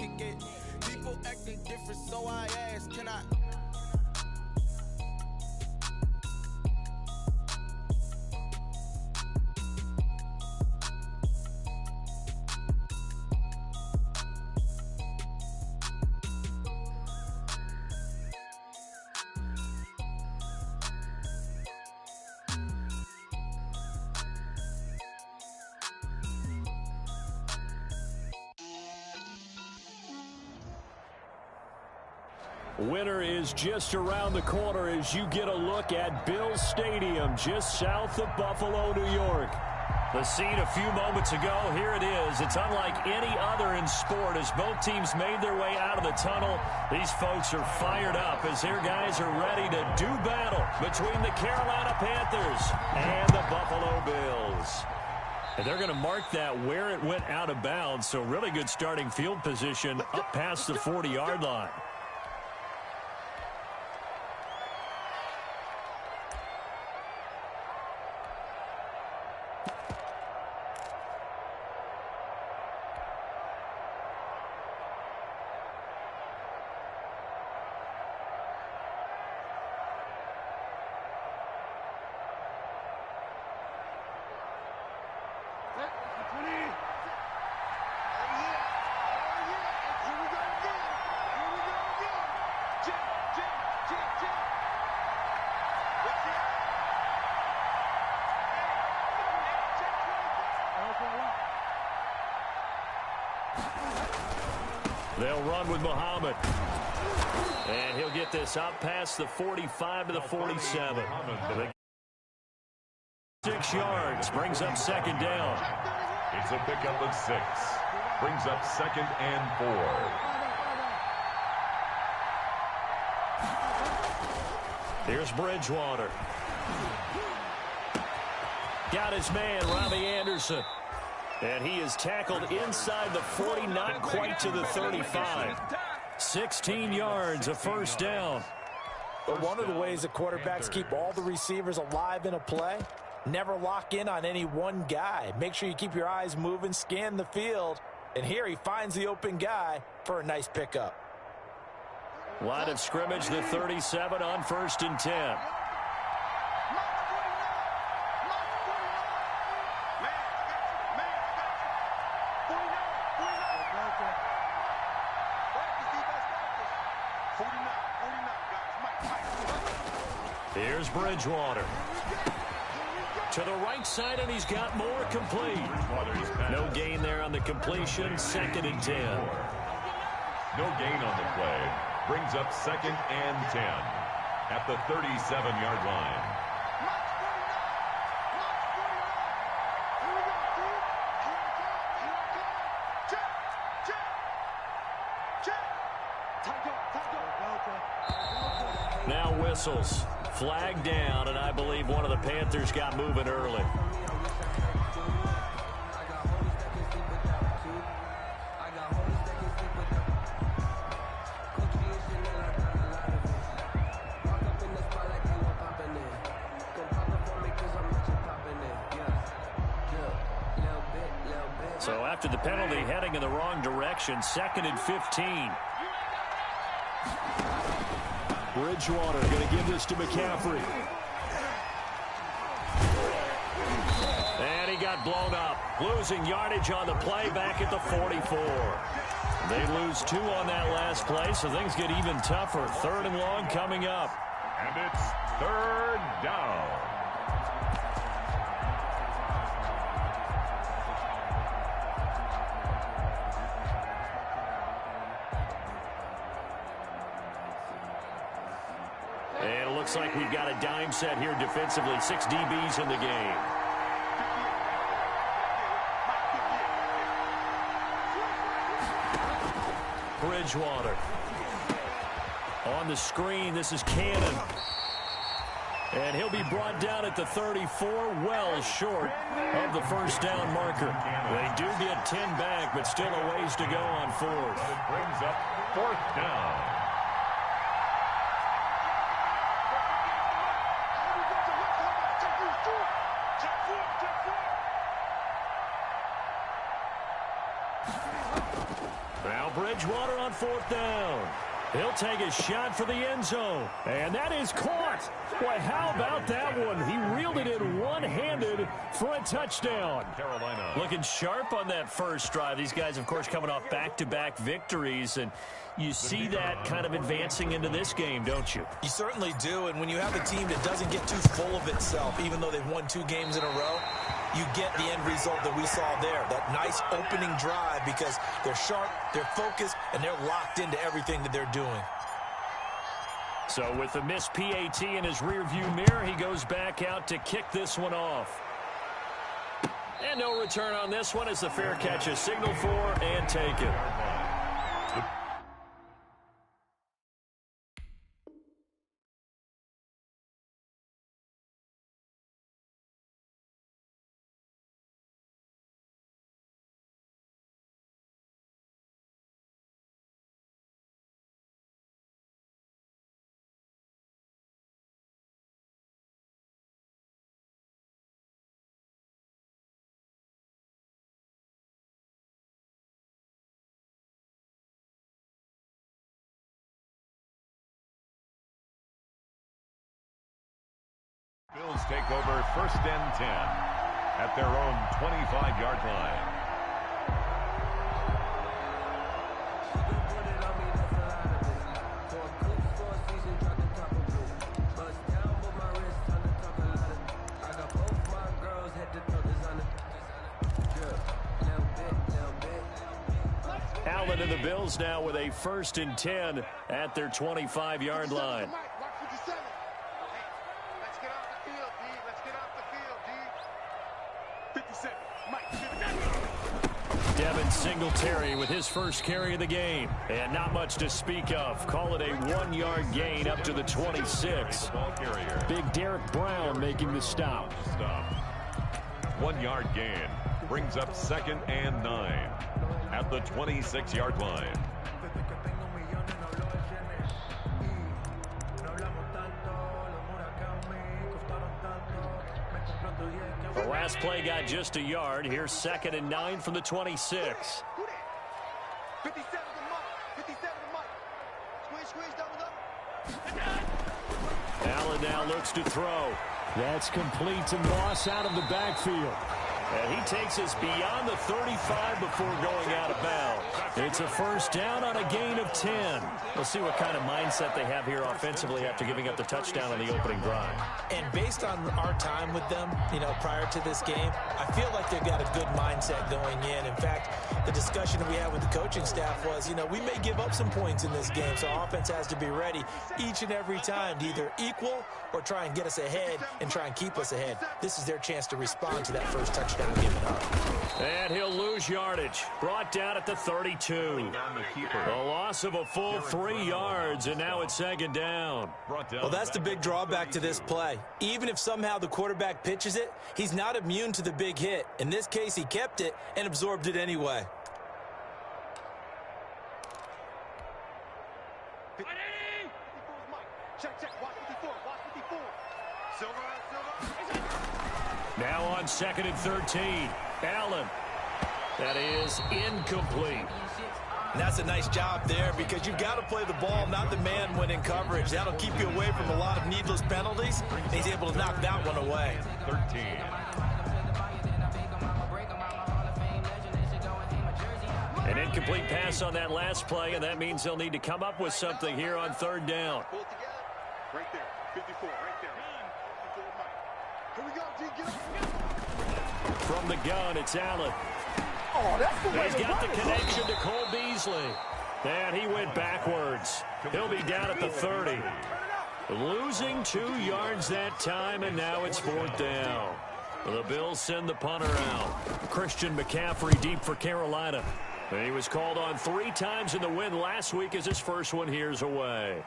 kick it. People acting different, so I ask, can I? Winter is just around the corner as you get a look at Bills Stadium just south of Buffalo, New York. The scene a few moments ago, here it is. It's unlike any other in sport as both teams made their way out of the tunnel. These folks are fired up as their guys are ready to do battle between the Carolina Panthers and the Buffalo Bills. And they're going to mark that where it went out of bounds, so really good starting field position up past the 40-yard line. They'll run with Muhammad. And he'll get this up past the 45 to the 47. 6 yards, brings up second down. It's a pickup of 6. Brings up 2nd and 4. Here's Bridgewater. Got his man, Robbie Anderson. And he is tackled inside the 40, not quite to the 35. 16 yards, a first down. But one of the ways that quarterbacks keep all the receivers alive in a play, never lock in on any one guy. Make sure you keep your eyes moving, scan the field. And here he finds the open guy for a nice pickup. Line of scrimmage, the 37 on 1st and 10. Here's Bridgewater. To the right side, and he's got more complete. No gain there on the completion, 2nd and 10. No gain on the play. Brings up 2nd and 10 at the 37-yard line. Now whistles. Flag down, and I believe one of the Panthers got moving early. So after the penalty, heading in the wrong direction, 2nd and 15. Bridgewater going to give this to McCaffrey. And he got blown up. Losing yardage on the play back at the 44. They lose 2 on that last play, so things get even tougher. 3rd and long coming up. And it's 3rd down. And it looks like we've got a dime set here defensively. 6 DBs in the game. Bridgewater. On the screen, this is Cannon. And he'll be brought down at the 34, well short of the first down marker. They do get 10 back, but still a ways to go on 4th. It brings up 4th down. Bridgewater on 4th down. He'll take a shot for the end zone. And that is caught. Boy, how about that one? He reeled it in one-handed for a touchdown. Carolina. Looking sharp on that first drive. These guys, of course, coming off back-to-back victories. And you see that kind of advancing into this game, don't you? You certainly do. And when you have a team that doesn't get too full of itself, even though they've won 2 games in a row, you get the end result that we saw there. That nice opening drive because they're sharp, they're focused, and they're locked into everything that they're doing. So with the missed PAT in his rearview mirror, he goes back out to kick this one off. And no return on this one as the fair catch is signaled for and taken. Bills take over 1st and 10 at their own 25-yard line. Allen and the Bills now with a 1st and 10 at their 25-yard line. Devin Singletary with his first carry of the game. And not much to speak of. Call it a 1-yard gain up to the 26. Big Derek Brown making the stop. 1-yard gain brings up 2nd and 9 at the 26-yard line. The last play got just a yard. Here's 2nd and 9 from the 26. Allen now looks to throw. That's complete to Moss out of the backfield. And he takes us beyond the 35 before going out of bounds. It's a 1st down on a gain of 10. We'll see what kind of mindset they have here offensively after giving up the touchdown on the opening drive. And based on our time with them, prior to this game, I feel like they've got a good mindset going in. In fact, the discussion that we had with the coaching staff was, we may give up some points in this game, so our offense has to be ready each and every time to either equal or try and get us ahead and try and keep us ahead. This is their chance to respond to that first touchdown given up. And he'll lose yardage. Brought down at the 32. A loss of a full 3 yards, and now it's 2nd down. Well, that's the big drawback to this play. Even if somehow the quarterback pitches it, he's not immune to the big hit. In this case, he kept it and absorbed it anyway. Now on 2nd and 13. Allen. That is incomplete. And that's a nice job there because you've got to play the ball, not the man when in coverage. That'll keep you away from a lot of needless penalties. And he's able to knock that one away. 13. An incomplete pass on that last play, and that means they'll need to come up with something here on 3rd down. Right there, 54, right there. Here we go, D, get up. From the gun, it's Allen. Oh, that's the way He's got the connection to Cole Beasley. And he went backwards. He'll be down at the 30. Losing 2 yards that time, and now it's 4th down. The Bills send the punter out. Christian McCaffrey deep for Carolina. He was called on 3 times in the win last week as his first one here's away.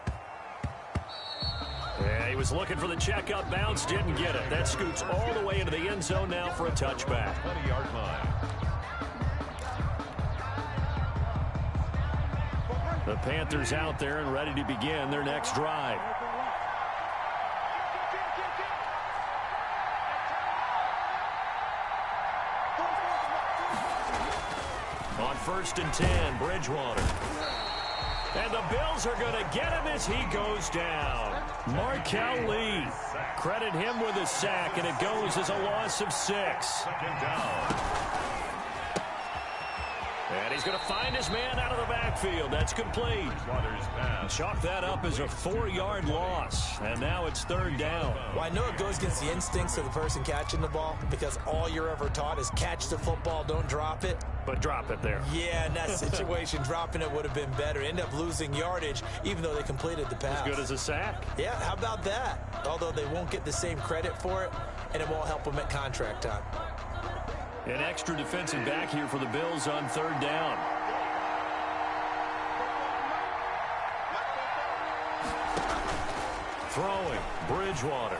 Yeah, he was looking for the checkup bounce, didn't get it. That scoots all the way into the end zone now for a touchback. 20-yard line. The Panthers out there and ready to begin their next drive. On first and 10, Bridgewater. And the Bills are going to get him as he goes down. Markel Lee. Credit him with a sack, and it goes as a loss of 6. Second down. And he's going to find his man out of the backfield. That's complete. Chalk that up as a 4-yard loss. And now it's third down. Well, I know it goes against the instincts of the person catching the ball because all you're ever taught is catch the football, don't drop it. But drop it there. Yeah, in that situation, dropping it would have been better. End up losing yardage, even though they completed the pass. As good as a sack. Yeah, how about that? Although they won't get the same credit for it, and it won't help them at contract time. An extra defensive back here for the Bills on third down. Throwing, Bridgewater.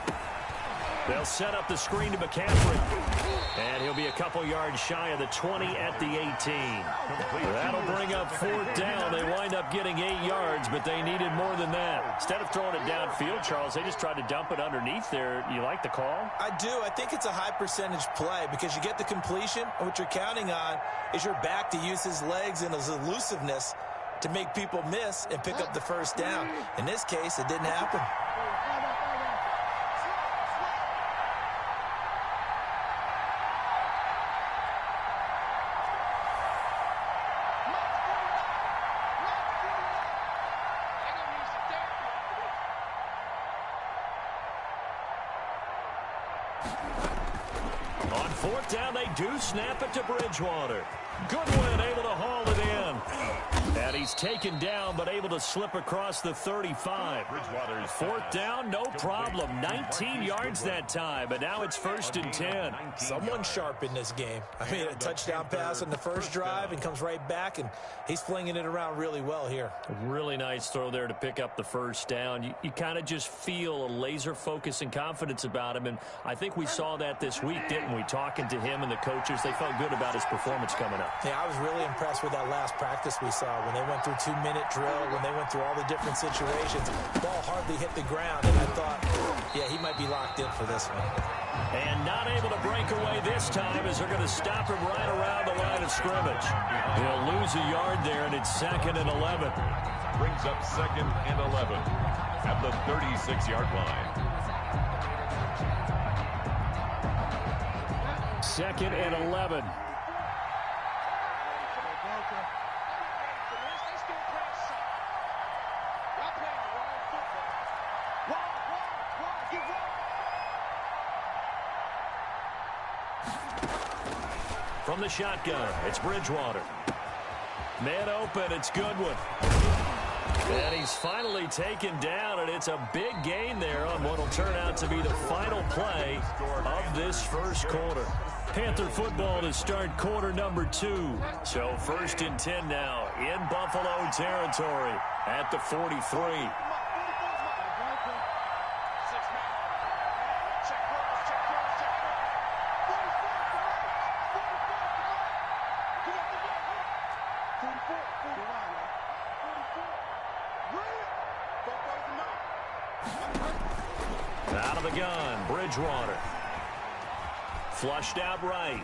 They'll set up the screen to McCaffrey. And he'll be a couple yards shy of the 20 at the 18. That'll bring up fourth down. They wind up getting 8 yards, but they needed more than that. Instead of throwing it downfield, Charles, they just tried to dump it underneath there. You like the call? I do. I think it's a high percentage play because you get the completion, and what you're counting on is your back to use his legs and his elusiveness to make people miss and pick up the first down. In this case, it didn't happen. On fourth down, they do snap it to Bridgewater. Goodwin able to haul it in. And he's taken down, but able to slip across the 35. Fourth down, no problem. 19 yards that time, but now it's first and 10. Someone's sharp in this game. I mean, a touchdown pass on the first drive and comes right back, and he's flinging it around really well here. A really nice throw there to pick up the first down. You kind of just feel a laser focus and confidence about him, and I think we saw that this week, didn't we? Talking to him and the coaches, they felt good about his performance coming up. Yeah, I was really impressed with that last practice we saw when they went through 2-minute drill, when they went through all the different situations. Ball hardly hit the ground, and I thought, yeah, he might be locked in for this one. And not able to break away this time as they're going to stop him right around the line of scrimmage. He'll lose a yard there, and it's second and 11. Brings up second and 11 at the 36-yard line. Second and 11. From the shotgun, it's Bridgewater. Man open, it's Goodwin. And he's finally taken down, and it's a big gain there on what will turn out to be the final play of this first quarter. Panther football to start quarter number 2. So first and 10 now in Buffalo territory at the 43. Out of the gun, Bridgewater. Flushed out right.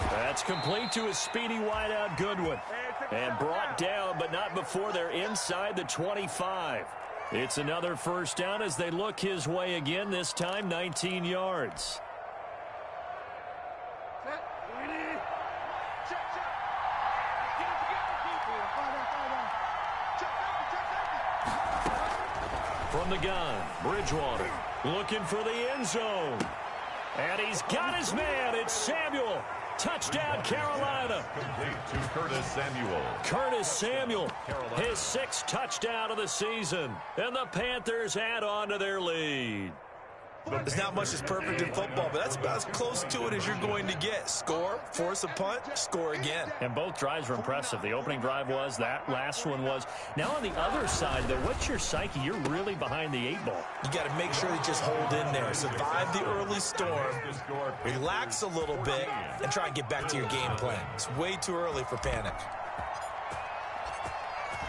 That's complete to a speedy wideout Goodwin. And brought down, but not before they're inside the 25. It's another first down as they look his way again, this time 19 yards. From the gun, Bridgewater looking for the end zone. And he's got his man. It's Samuel. Touchdown, Carolina. Complete to Curtis Samuel. Curtis Samuel, his 6th touchdown of the season. And the Panthers add on to their lead. There's not much that's perfect in football, but that's about as close to it as you're going to get. Score, force a punt, score again. And both drives were impressive. The opening drive was, that last one was. Now on the other side, though, what's your psyche? You're really behind the 8 ball. You got to make sure you just hold in there. Survive the early storm, relax a little bit, and try and get back to your game plan. It's way too early for panic.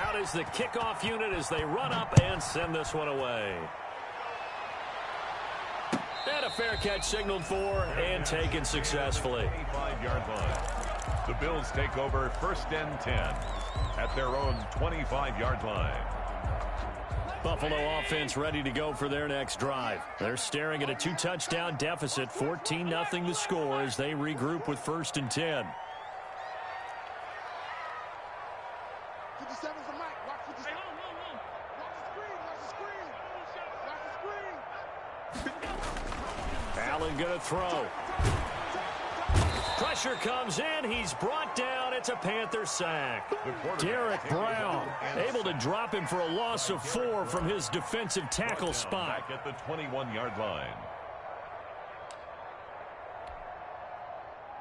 Out is the kickoff unit as they run up and send this one away. And a fair catch signaled for and taken successfully. 5-yard line. The Bills take over 1st and 10 at their own 25-yard line. Buffalo offense ready to go for their next drive. They're staring at a 2-touchdown deficit, 14-0 the score as they regroup with 1st and 10. 57's the mic. Watch 57. Watch the screen. Allen going to throw. Pressure comes in. He's brought down. It's a Panther sack. Derek Brown able to drop him for a loss of 4 from his defensive tackle spot. Back at the 21-yard line.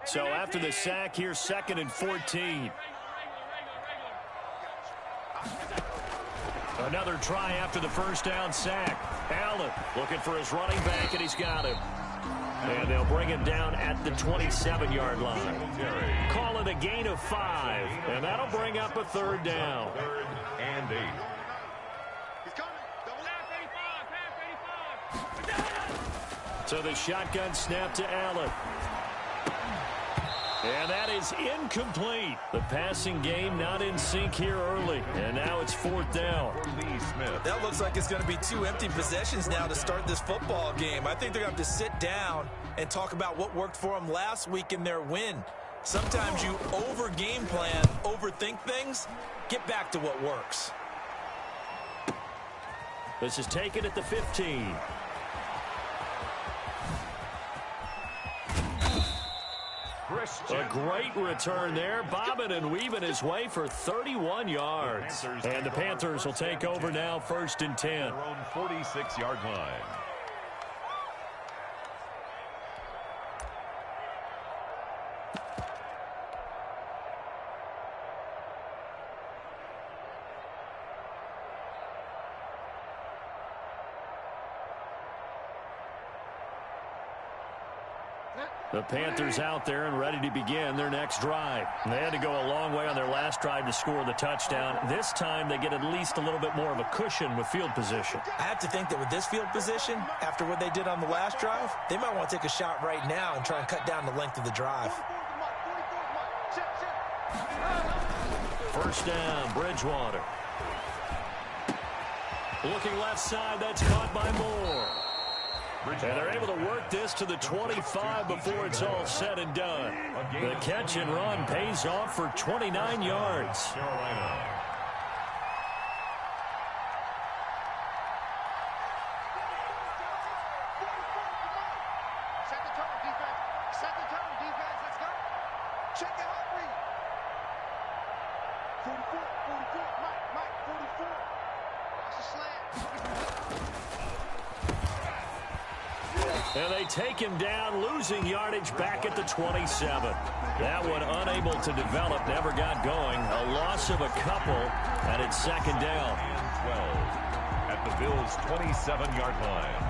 So after the sack, here's 2nd and 14. Another try after the first down sack. Allen looking for his running back, and he's got him. And they'll bring him down at the 27-yard line. Call it a gain of 5, and that'll bring up a 3rd down. 3rd and 8. He's coming. Double up. So the shotgun snap to Allen. And that is incomplete. The passing game not in sync here early. And now it's 4th down. Lee Smith. That looks like it's going to be 2 empty possessions now to start this football game. I think they're going to have to sit down and talk about what worked for them last week in their win. Sometimes you over-game plan, overthink things. Get back to what works. This is taken at the 15. A great return there, bobbing and weaving his way for 31 yards. And the Panthers will take over now, 1st and 10. Their own 46-yard line. The Panthers out there and ready to begin their next drive. They had to go a long way on their last drive to score the touchdown. This time they get at least a little bit more of a cushion with field position. I have to think that with this field position, after what they did on the last drive, they might want to take a shot right now and try and cut down the length of the drive. 1st down, Bridgewater. Looking left side, that's caught by Moore. And they're able to work this to the 25 before it's all said and done. The catch and run pays off for 29 yards. Carolina. Set the tone, defense. Set the tone, defense. Let's go. Check the heart rate. 44, Mike, 44. Watch the slant. And they take him down, losing yardage back at the 27. That one unable to develop, never got going. A loss of a couple, and it's 2nd down. And 12 at the Bills' 27-yard line.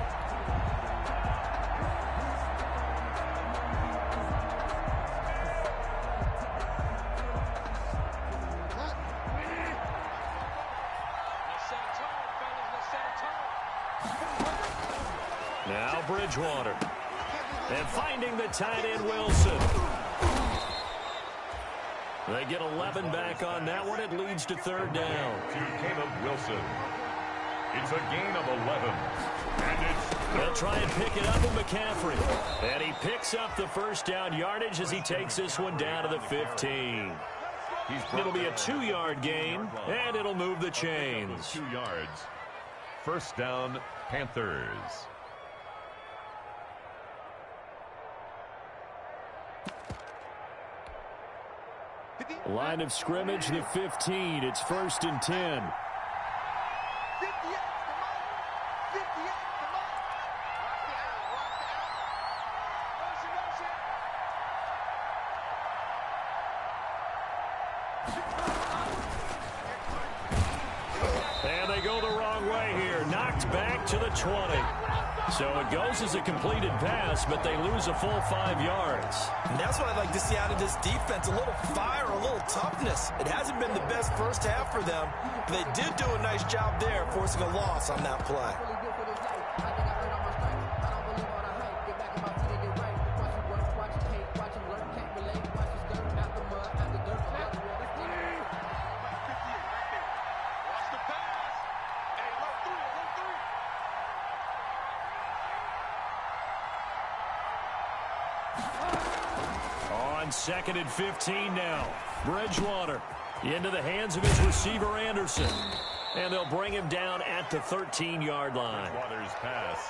Now Bridgewater. And finding the tight end, Wilson. They get 11 back on that one. It leads to 3rd down. To Caleb Wilson. It's a gain of 11. And it's... They'll try and pick it up with McCaffrey. And he picks up the 1st down yardage as he takes this one down to the 15. It'll be a 2-yard gain, and it'll move the chains. 2 yards. 1st down, Panthers. Line of scrimmage, the 15. It's 1st and 10. 58, And they go the wrong way here. Knocked back to the 20. So it goes as a completed pass, but they lose a full 5 yards. And that's what I'd like to see out of this defense, a little fire, a little toughness. It hasn't been the best first half for them. They did do a nice job there, forcing a loss on that play. on 2nd and 15 now. Bridgewater into the hands of his receiver, Anderson. And they'll bring him down at the 13-yard line.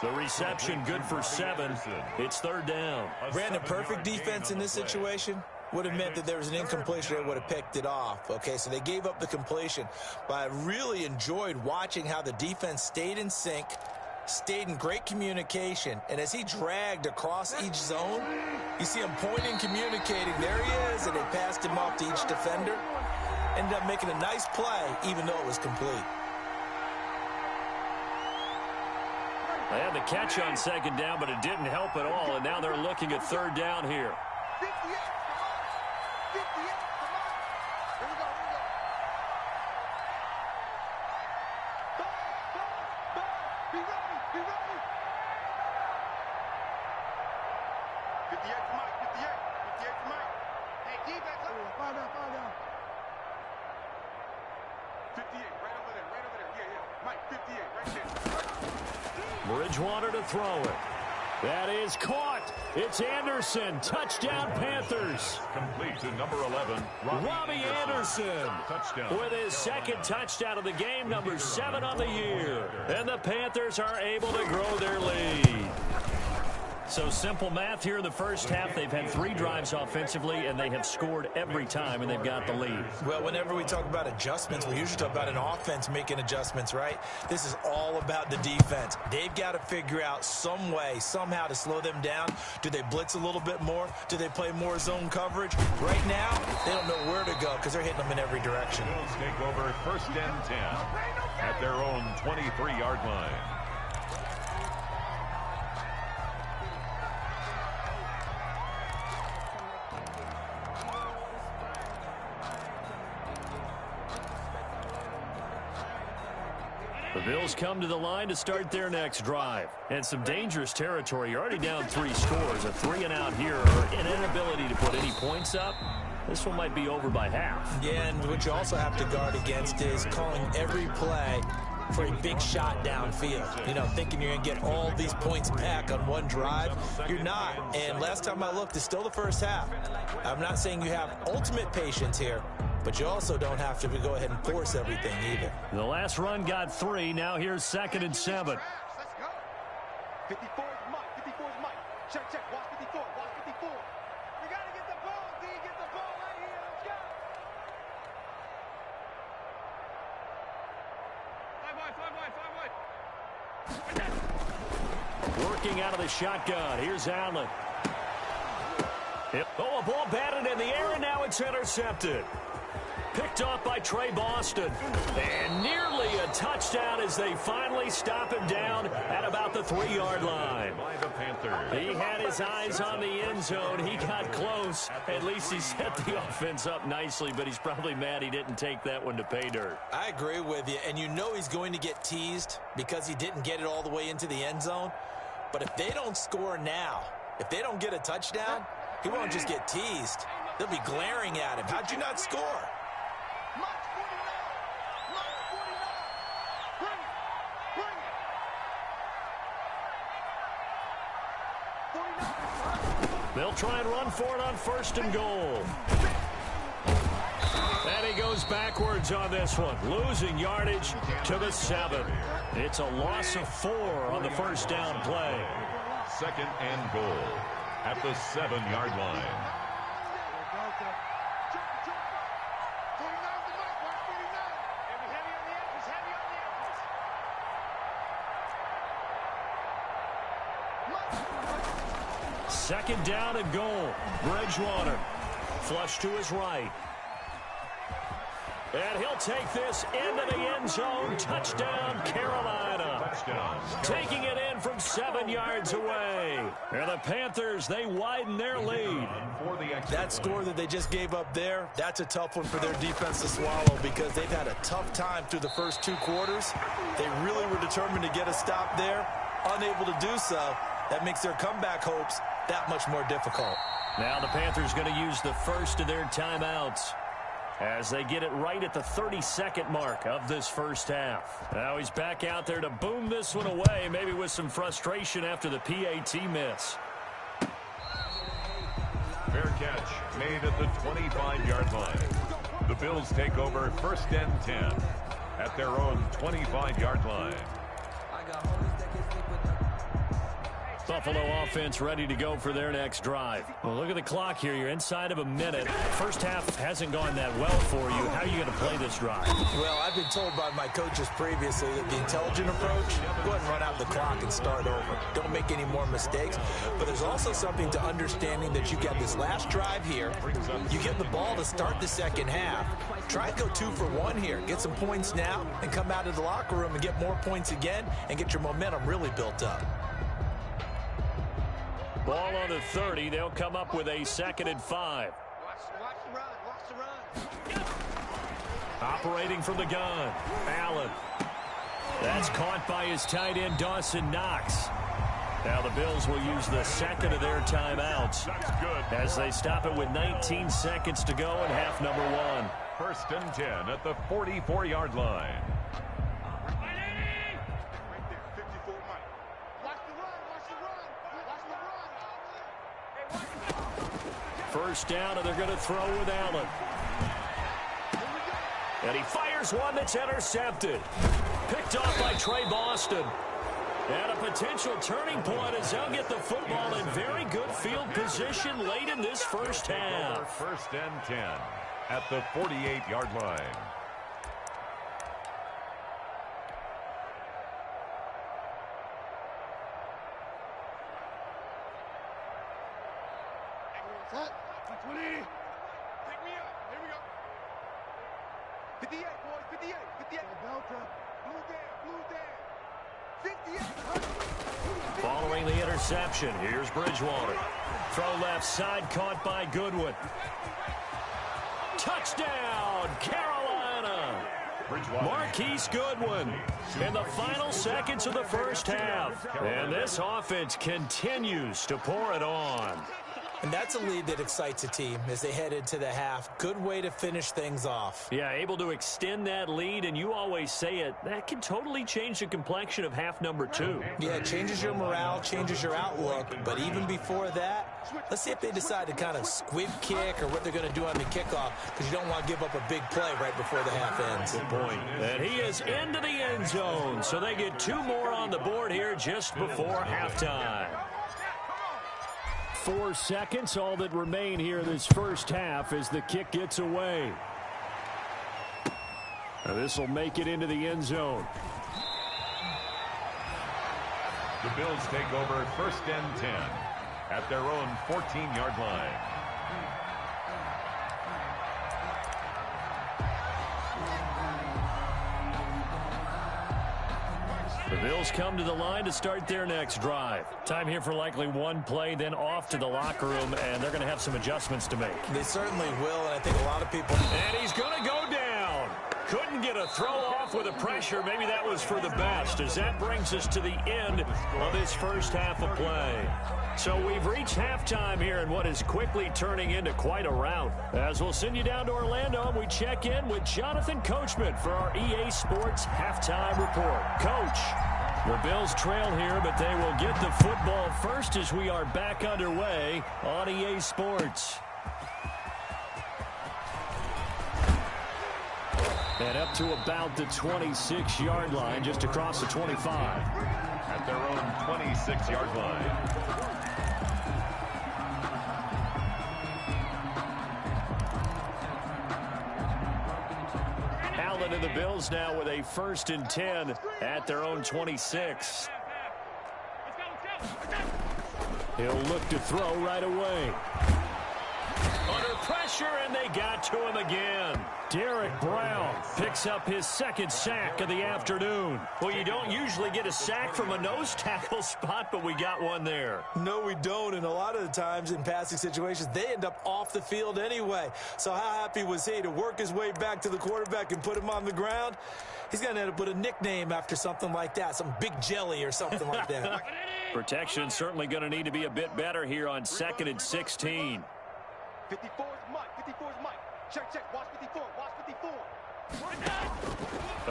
The reception good for 7. It's 3rd down. Brandon, perfect defense in this situation would have meant that there was an incompletion. They would have picked it off. Okay, so they gave up the completion. But I really enjoyed watching how the defense stayed in sync, stayed in great communication. And as he dragged across each zone, you see him pointing, communicating. There he is, and they passed him off to each defender. Ended up making a nice play, even though it was complete. They had the catch on 2nd down, but it didn't help at all, and now they're looking at 3rd down here. 58, come on. 58, come on. Here we go, here we go. Ball. Be ready, be ready. 58 for Mike, 58. 58 for Mike. Hey, defense, fall down. 58, right over there. Yeah. Mike, 58, right there. Bridgewater to throw it. That is caught. It's Anderson. Touchdown, Panthers. Complete to number 11, Robbie Anderson. Touchdown. With his 2nd touchdown of the game, number 7 on the year. And the Panthers are able to grow their lead. So simple math here in the first half. They've had 3 drives offensively, and they have scored every time, and they've got the lead. Well, whenever we talk about adjustments, we usually talk about an offense making adjustments, right? This is all about the defense. They've got to figure out some way, somehow to slow them down. Do they blitz a little bit more? Do they play more zone coverage? Right now, they don't know where to go because they're hitting them in every direction. Bills take over 1st and 10 at their own 23-yard line. The Bills come to the line to start their next drive. And some dangerous territory. You're already down 3 scores. A 3-and-out here, or an inability to put any points up. This one might be over by half. Yeah, and what you also have to guard against is calling every play for a big shot downfield. You know, thinking you're going to get all these points back on one drive. You're not. And last time I looked, it's still the first half. I'm not saying you have ultimate patience here, but you also don't have to go ahead and force everything either. The last run got 3. Now here's 2nd and 7. Let's go. 54 is Mike. 54 is Mike. Check. Watch 54. Watch 54. We got to get the ball, D. Get the ball right here. Let's go. Five wide. Working out of the shotgun. Here's Allen. Oh, a ball batted in the air, and now it's intercepted. Picked off by Trey Boston. And nearly a touchdown as they finally stop him down at about the 3-yard line. By the Panthers. He had his eyes on the end zone. He got close. At least he set the offense up nicely, but he's probably mad he didn't take that one to pay dirt. I agree with you, and you know he's going to get teased because he didn't get it all the way into the end zone. But if they don't score now, if they don't get a touchdown, he won't just get teased. They'll be glaring at him. How'd you not score? Mike 49. They'll try and run for it on 1st and goal. And he goes backwards on this one, losing yardage to the 7. It's a loss of 4 on the 1st down play. 2nd and goal at the 7-yard line. Second down and goal. Bridgewater. Flush to his right. And he'll take this into the end zone. Touchdown, Carolina. Touchdown. Taking it in from 7 yards away. And the Panthers, they widen their lead. That score that they just gave up there, that's a tough one for their defense to swallow because they've had a tough time through the first 2 quarters. They really were determined to get a stop there. Unable to do so. That makes their comeback hopes that much more difficult. Now the Panthers going to use the first of their timeouts as they get it right at the 32nd mark of this first half. Now he's back out there to boom this one away, maybe with some frustration after the PAT miss. Fair catch. made at the 25-yard line. The Bills take over 1st and 10 at their own 25-yard line. Buffalo offense ready to go for their next drive. Well, look at the clock here. You're inside of a minute. First half hasn't gone that well for you. How are you going to play this drive? Well, I've been told by my coaches previously that the intelligent approach, go ahead and run out the clock and start over. Don't make any more mistakes. But there's also something to understanding that you got this last drive here. You get the ball to start the second half. Try and go 2 for 1 here. Get some points now and come out of the locker room and get more points again and get your momentum really built up. Ball on the 30. They'll come up with a 2nd and 5. Watch the run. Operating from the gun. Allen. That's caught by his tight end, Dawson Knox. Now the Bills will use the 2nd of their timeouts as they stop it with 19 seconds to go in half number 1. 1st and 10 at the 44-yard line. First down, and they're going to throw with Allen. And he fires one that's intercepted. Picked off by Trey Boston. And a potential turning point as they'll get the football in very good field position late in this first half. 1st and 10 at the 48-yard line. Set. 20. Take me up. Here we go. 58, boys. 58. 58. Delta. Blue down. 58. Following the interception, here's Bridgewater. Throw left side, caught by Goodwin. Touchdown, Carolina! Marquise Goodwin in the final seconds of the first half. And this offense continues to pour it on. And that's a lead that excites a team as they head into the half. Good way to finish things off. Yeah, able to extend that lead, and you always say it, that can totally change the complexion of half number 2. Yeah, it changes your morale, changes your outlook. But even before that, let's see if they decide to kind of squib kick or what they're going to do on the kickoff, because you don't want to give up a big play right before the half ends. Good point. And he is into the end zone, so they get 2 more on the board here just before halftime. 4 seconds, all that remain here this first half as the kick gets away. This will make it into the end zone. The Bills take over 1st and 10 at their own 14-yard line. The Bills come to the line to start their next drive. Time here for likely 1 play, then off to the locker room, and they're going to have some adjustments to make. They certainly will, and I think a lot of people... And he's going to go down. Couldn't get a throw off with the pressure. Maybe that was for the best, as that brings us to the end of this first half of play. So we've reached halftime here in what is quickly turning into quite a rout. As we'll send you down to Orlando, and we check in with Jonathan Coachman for our EA Sports Halftime Report. Coach, the Bills trail here, but they will get the football first as we are back underway on EA Sports. And up to about the 26-yard line, just across the 25. At their own 26-yard line. Allen and the Bills now with a 1st and 10 at their own 26. He'll look to throw right away. Under pressure, and they got to him again. Derek Brown picks up his 2nd sack of the afternoon. Well, you don't usually get a sack from a nose tackle spot, but we got one there. No, we don't, and a lot of the times in passing situations, they end up off the field anyway. So how happy was he to work his way back to the quarterback and put him on the ground? He's going to end up with a nickname after something like that, some Big Jelly or something like that. Protection certainly going to need to be a bit better here on 2nd and 16. 54 is Mike. 54 is Mike. Check. Watch 54. Watch 54.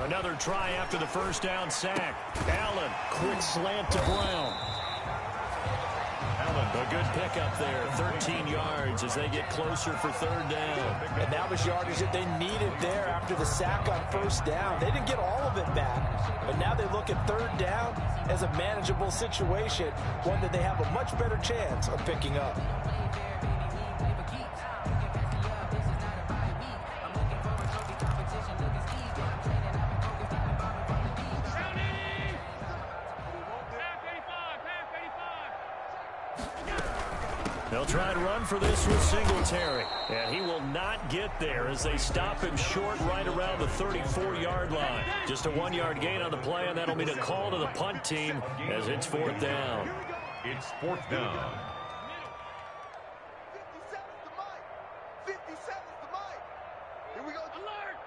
Another try after the first down sack. Allen, quick slant to Brown. Allen A good pickup there, 13 yards as they get closer for third down. And that was yardage that they needed there after the sack on first down. They didn't get all of it back, but now they look at third down as a manageable situation, one that they have a much better chance of picking up. They'll try and run for this with Singletary, and he will not get there as they stop him short right around the 34-yard line. Just a 1-yard gain on the play, and that'll mean a call to the punt team as it's fourth down. It's fourth down. 57's the mic. 57's the mic. Here we go. Alert!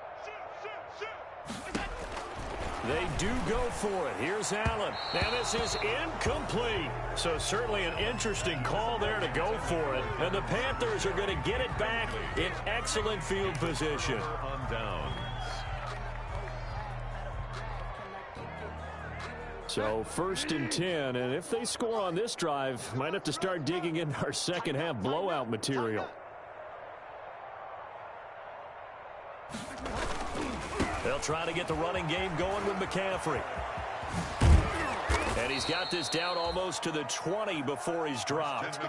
Shoot! They do go for it. Here's Allen. Now this is incomplete. So certainly an interesting call there to go for it. And the Panthers are going to get it back in excellent field position. On downs. So 1st and 10. And if they score on this drive, might have to start digging into our second half blowout material. They'll try to get the running game going with McCaffrey. And he's got this down almost to the 20 before he's dropped.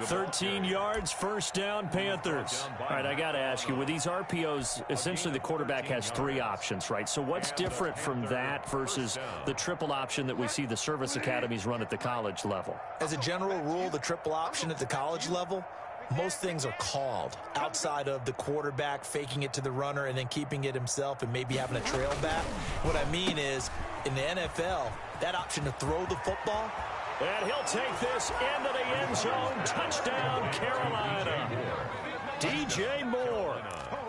13 yards, first down, Panthers. All right, I got to ask you, with these RPOs, essentially the quarterback has 3 options, right? So what's different from that versus the triple option that we see the service academies run at the college level? As a general rule, the triple option at the college level, most things are called outside of the quarterback faking it to the runner and then keeping it himself and maybe having a trail back. What I mean is, in the NFL, that option to throw the football. And he'll take this into the end zone. Touchdown, Carolina. DJ Moore,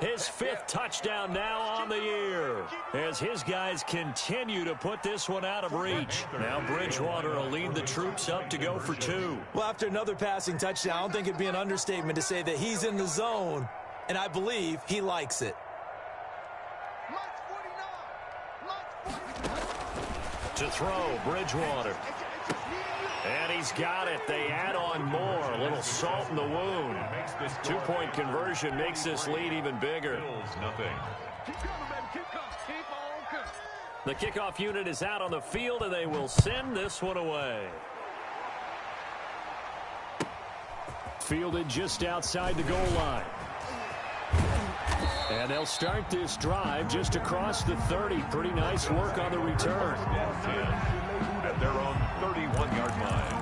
his 5th touchdown now on the year as his guys continue to put this one out of reach. Now Bridgewater will lead the troops up to go for 2. Well, after another passing touchdown, I don't think it'd be an understatement to say that he's in the zone, and I believe he likes it. To throw, Bridgewater. And he's got it. They add on more. A little salt in the wound. 2-point conversion makes this lead even bigger. The kickoff unit is out on the field, and they will send this one away. Fielded just outside the goal line. And they'll start this drive just across the 30. Pretty nice work on the return. At their own 31-yard line.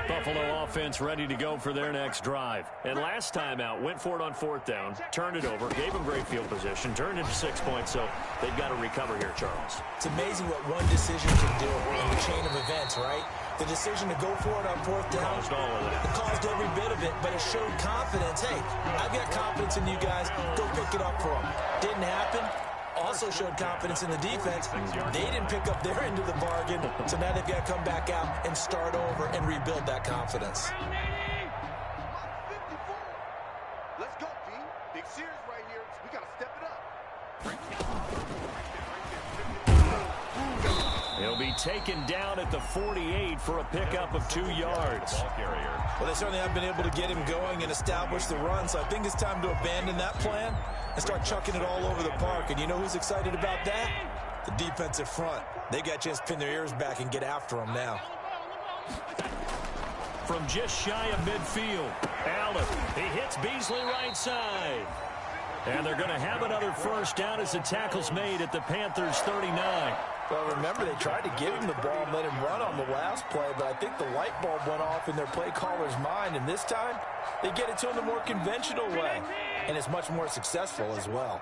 Buffalo offense ready to go for their next drive. And last time out, went for it on 4th down, turned it over, gave them great field position, turned into 6 points, so they've got to recover here, Charles. It's amazing what one decision can do in the chain of events, right? The decision to go for it on 4th down Caused all of that. It caused every bit of it, but it showed confidence. Hey, I've got confidence in you guys. Go pick it up for them. Didn't happen. Also showed confidence in the defense. They didn't pick up their end of the bargain, so now they've got to come back out and start over and rebuild that confidence. Let's go, team. Big series right here. We got to step it up. He'll be taken down at the 48 for a pickup of 2 yards. Well, they certainly have been able to get him going and establish the run, so I think it's time to abandon that plan and start chucking it all over the park. And you know who's excited about that? The defensive front. They got a chance to pin their ears back and get after him now. From just shy of midfield, Allen, he hits Beasley right side. And they're going to have another first down as the tackle's made at the Panthers' 39. Well, remember, they tried to give him the ball and let him run on the last play, but I think the light bulb went off in their play caller's mind, and this time they get it to him the more conventional way, and it's much more successful as well.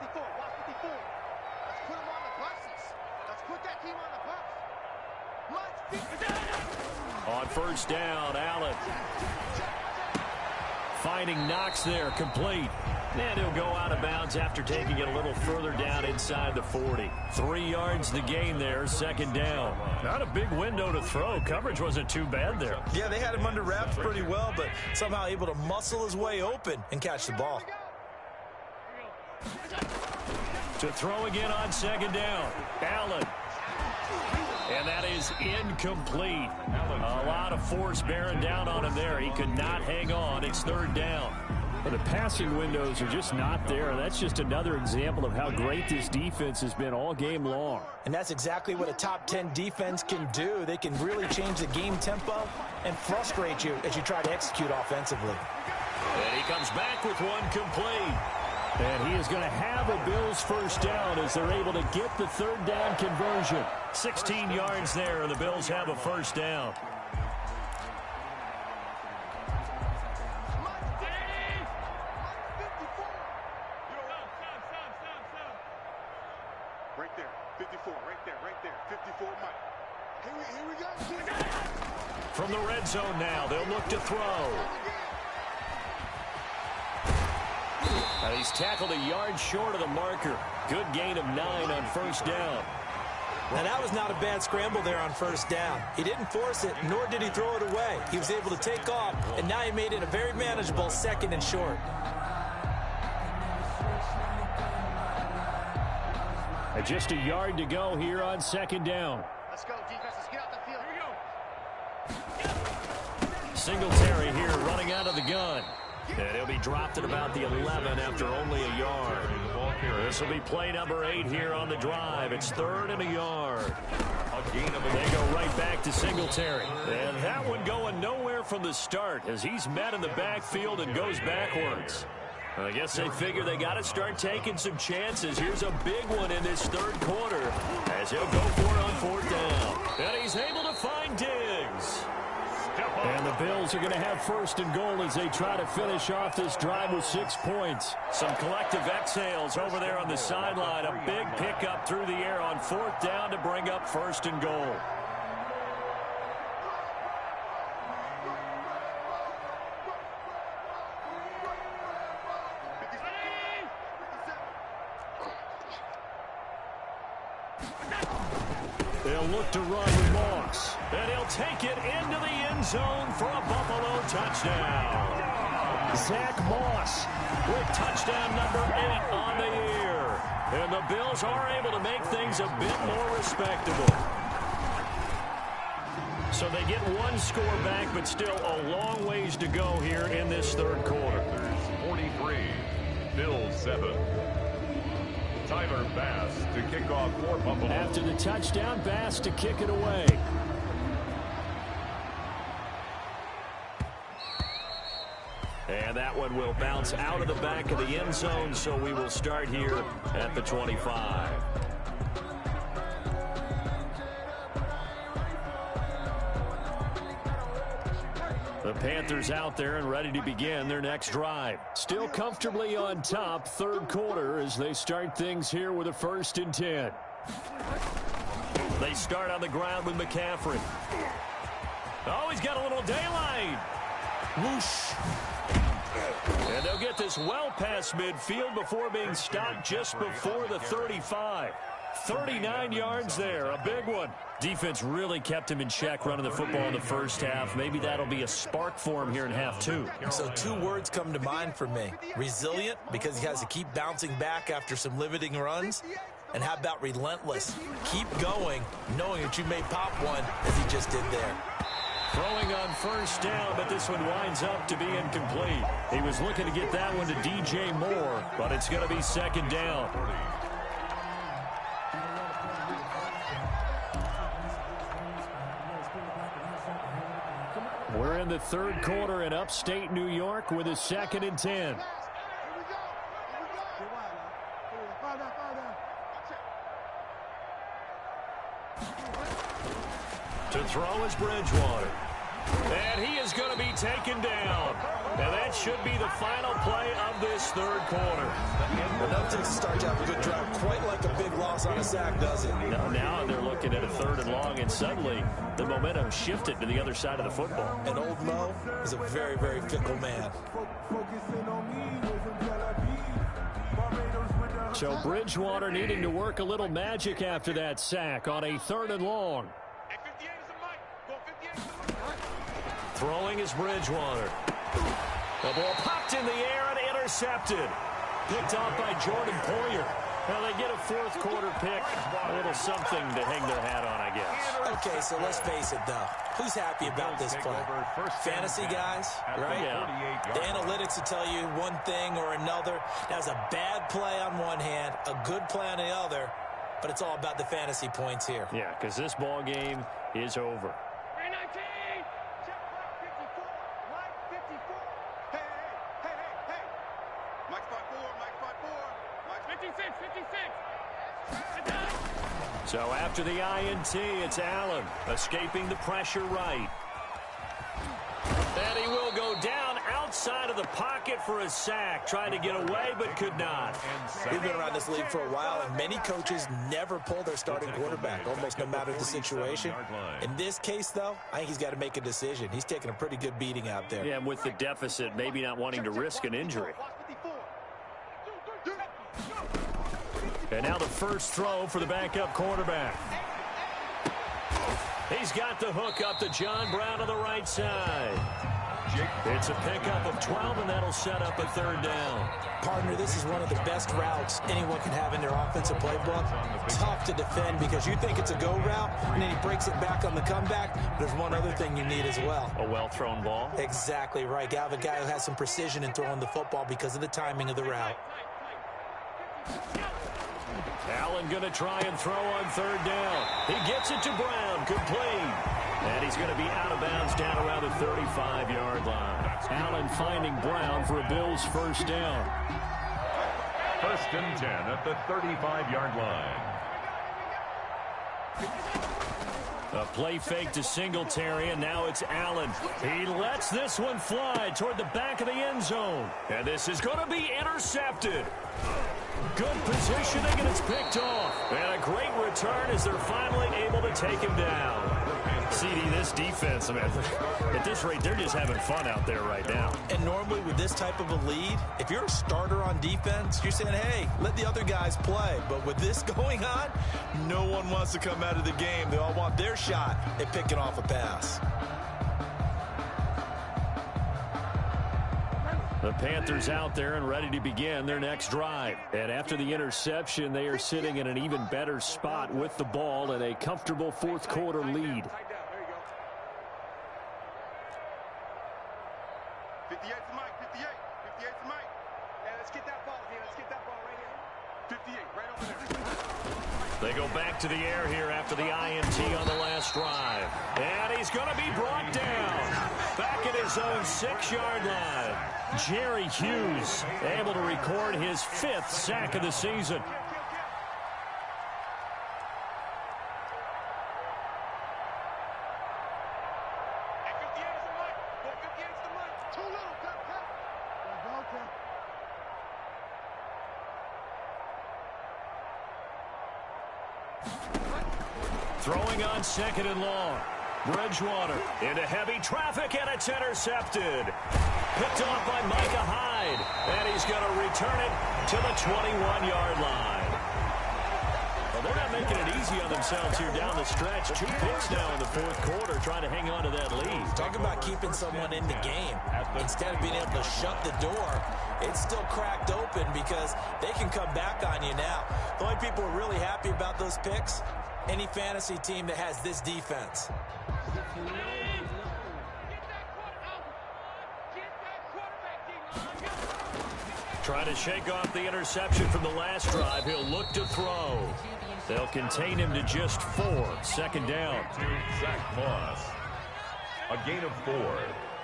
On first down, Allen Finding Knox there, complete. And he'll go out of bounds after taking it a little further down inside the 40. 3 yards the gain there, second down. Not a big window to throw. Coverage wasn't too bad there. Yeah, they had him under wraps pretty well, but somehow able to muscle his way open and catch the ball. To throw again on second down. Allen. And that is incomplete. A lot of force bearing down on him there. He could not hang on. It's third down. Well, the passing windows are just not there. That's just another example of how great this defense has been all game long. And that's exactly what a top 10 defense can do. They can really change the game tempo and frustrate you as you try to execute offensively. And he comes back with one complete. And he is going to have a Bills first down as they're able to get the third down conversion. 16 yards there, and the Bills have a first down. Right there, 54, right there, 54, Mike. Here we go. From the red zone now, they'll look to throw. He's tackled a yard short of the marker. Good gain of 9 on first down. And that was not a bad scramble there on first down. He didn't force it, nor did he throw it away. He was able to take off, and now he made it a very manageable second and short. And just a yard to go here on second down. Let's go, defense. Let's get out the field. Here we go. Singletary here running out of the gun. And he'll be dropped at about the 11 after only a yard. This will be play number 8 here on the drive. It's third and a yard. They go right back to Singletary. And that one going nowhere from the start as he's met in the backfield and goes backwards. I guess they figure they got to start taking some chances. Here's a big one in this third quarter as he'll go for it on fourth down. And he's able to find Diggs. And the Bills are going to have first and goal as they try to finish off this drive with 6 points. Some collective exhales over there on the sideline. A big pickup through the air on fourth down to bring up first and goal. They'll look to run with Moss. And he'll take it into the end zone for a Buffalo touchdown. Zach Moss with touchdown number 8 on the year. And the Bills are able to make things a bit more respectable. So they get one score back, but still a long ways to go here in this third quarter. 43, Bills 7. Tyler Bass to kick off for Buffalo. After the touchdown, Bass to kick it away. And that one will bounce out of the back of the end zone, so we will start here at the 25. The Panthers out there and ready to begin their next drive. Still comfortably on top, third quarter, as they start things here with a 1st and 10. They start on the ground with McCaffrey. Oh, he's got a little daylight. Whoosh. And they'll get this well past midfield before being stopped just before the 35. 39 yards there, a big one. Defense really kept him in check running the football in the first half. Maybe that'll be a spark for him here in half 2. So 2 words come to mind for me. Resilient, because he has to keep bouncing back after some limiting runs. And how about relentless? Keep going, knowing that you may pop one, as he just did there. Throwing on first down, but this one winds up to be incomplete. He was looking to get that one to DJ Moore, but it's going to be second down. We're in the third quarter in upstate New York with a 2nd and 10. To throw is Bridgewater. And he is going to be taken down. And that should be the final play of this third quarter. Enough takes to start to have a good drive. Quite like a big loss on a sack, does it? Now they're looking at a 3rd and long, and suddenly the momentum shifted to the other side of the football. And old Mo is a very, very fickle man. So Bridgewater needing to work a little magic after that sack on a 3rd and long. Throwing is Bridgewater. The ball popped in the air and intercepted. Picked off by Jordan Poyer. Now they get a 4th quarter pick. A little something to hang their hat on, I guess. Okay, so let's face it, though. Who's happy about this play? Fantasy guys, right? Yeah. The analytics will tell you one thing or another. That was a bad play on one hand, a good play on the other, but it's all about the fantasy points here. Yeah, because this ball game is over. So after the INT, it's Allen escaping the pressure right. And he will go down outside of the pocket for a sack. Trying to get away, but could not. We've been around this league for a while, and many coaches never pull their starting quarterback, almost no matter the situation. In this case, though, I think he's got to make a decision. He's taking a pretty good beating out there. Yeah, and with the deficit, maybe not wanting to risk an injury. And now the first throw for the backup quarterback. He's got the hook up to John Brown on the right side. It's a pickup of 12, and that'll set up a 3rd down. Partner, this is one of the best routes anyone can have in their offensive playbook. Tough to defend because you think it's a go route, and then he breaks it back on the comeback. There's one other thing you need as well. A well-thrown ball. Exactly right. You have a guy who has some precision in throwing the football because of the timing of the route. Allen going to try and throw on 3rd down. He gets it to Brown, complete. And he's going to be out of bounds down around the 35-yard line. Allen finding Brown for a Bills 1st down. 1st and 10 at the 35-yard line. A play fake to Singletary, and now it's Allen. He lets this one fly toward the back of the end zone. And this is going to be intercepted. Good positioning, and it's picked off. And a great return as they're finally able to take him down. CD, this defense, man, at this rate, they're just having fun out there right now. And normally with this type of a lead, if you're a starter on defense, you're saying, hey, let the other guys play. But with this going on, no one wants to come out of the game. They all want their shot at picking off a pass. The Panthers out there and ready to begin their next drive. And after the interception, they are sitting in an even better spot with the ball and a comfortable 4th quarter lead. 58's Mike, 58's Mike. Yeah, let's get that ball here. Let's get that ball right here. 58, right over there. They go back to the air here after the INT on the last drive. And he's going to be brought down. Back at his own 6-yard line. Jerry Hughes able to record his 5th sack of the season. Throwing on 2nd and long. Bridgewater into heavy traffic, and it's intercepted. Picked off by Micah Hyde, and he's going to return it to the 21-yard line. Well, they're not making it easy on themselves here down the stretch. 2 picks now in the 4th quarter, trying to hang on to that lead. Talk about keeping someone in the game. Instead of being able to shut the door, it's still cracked open because they can come back on you now. The only people who are really happy about those picks, any fantasy team that has this defense. Trying to shake off the interception from the last drive. He'll look to throw. They'll contain him to just 4. 2nd down. Sack loss. A gain of 4.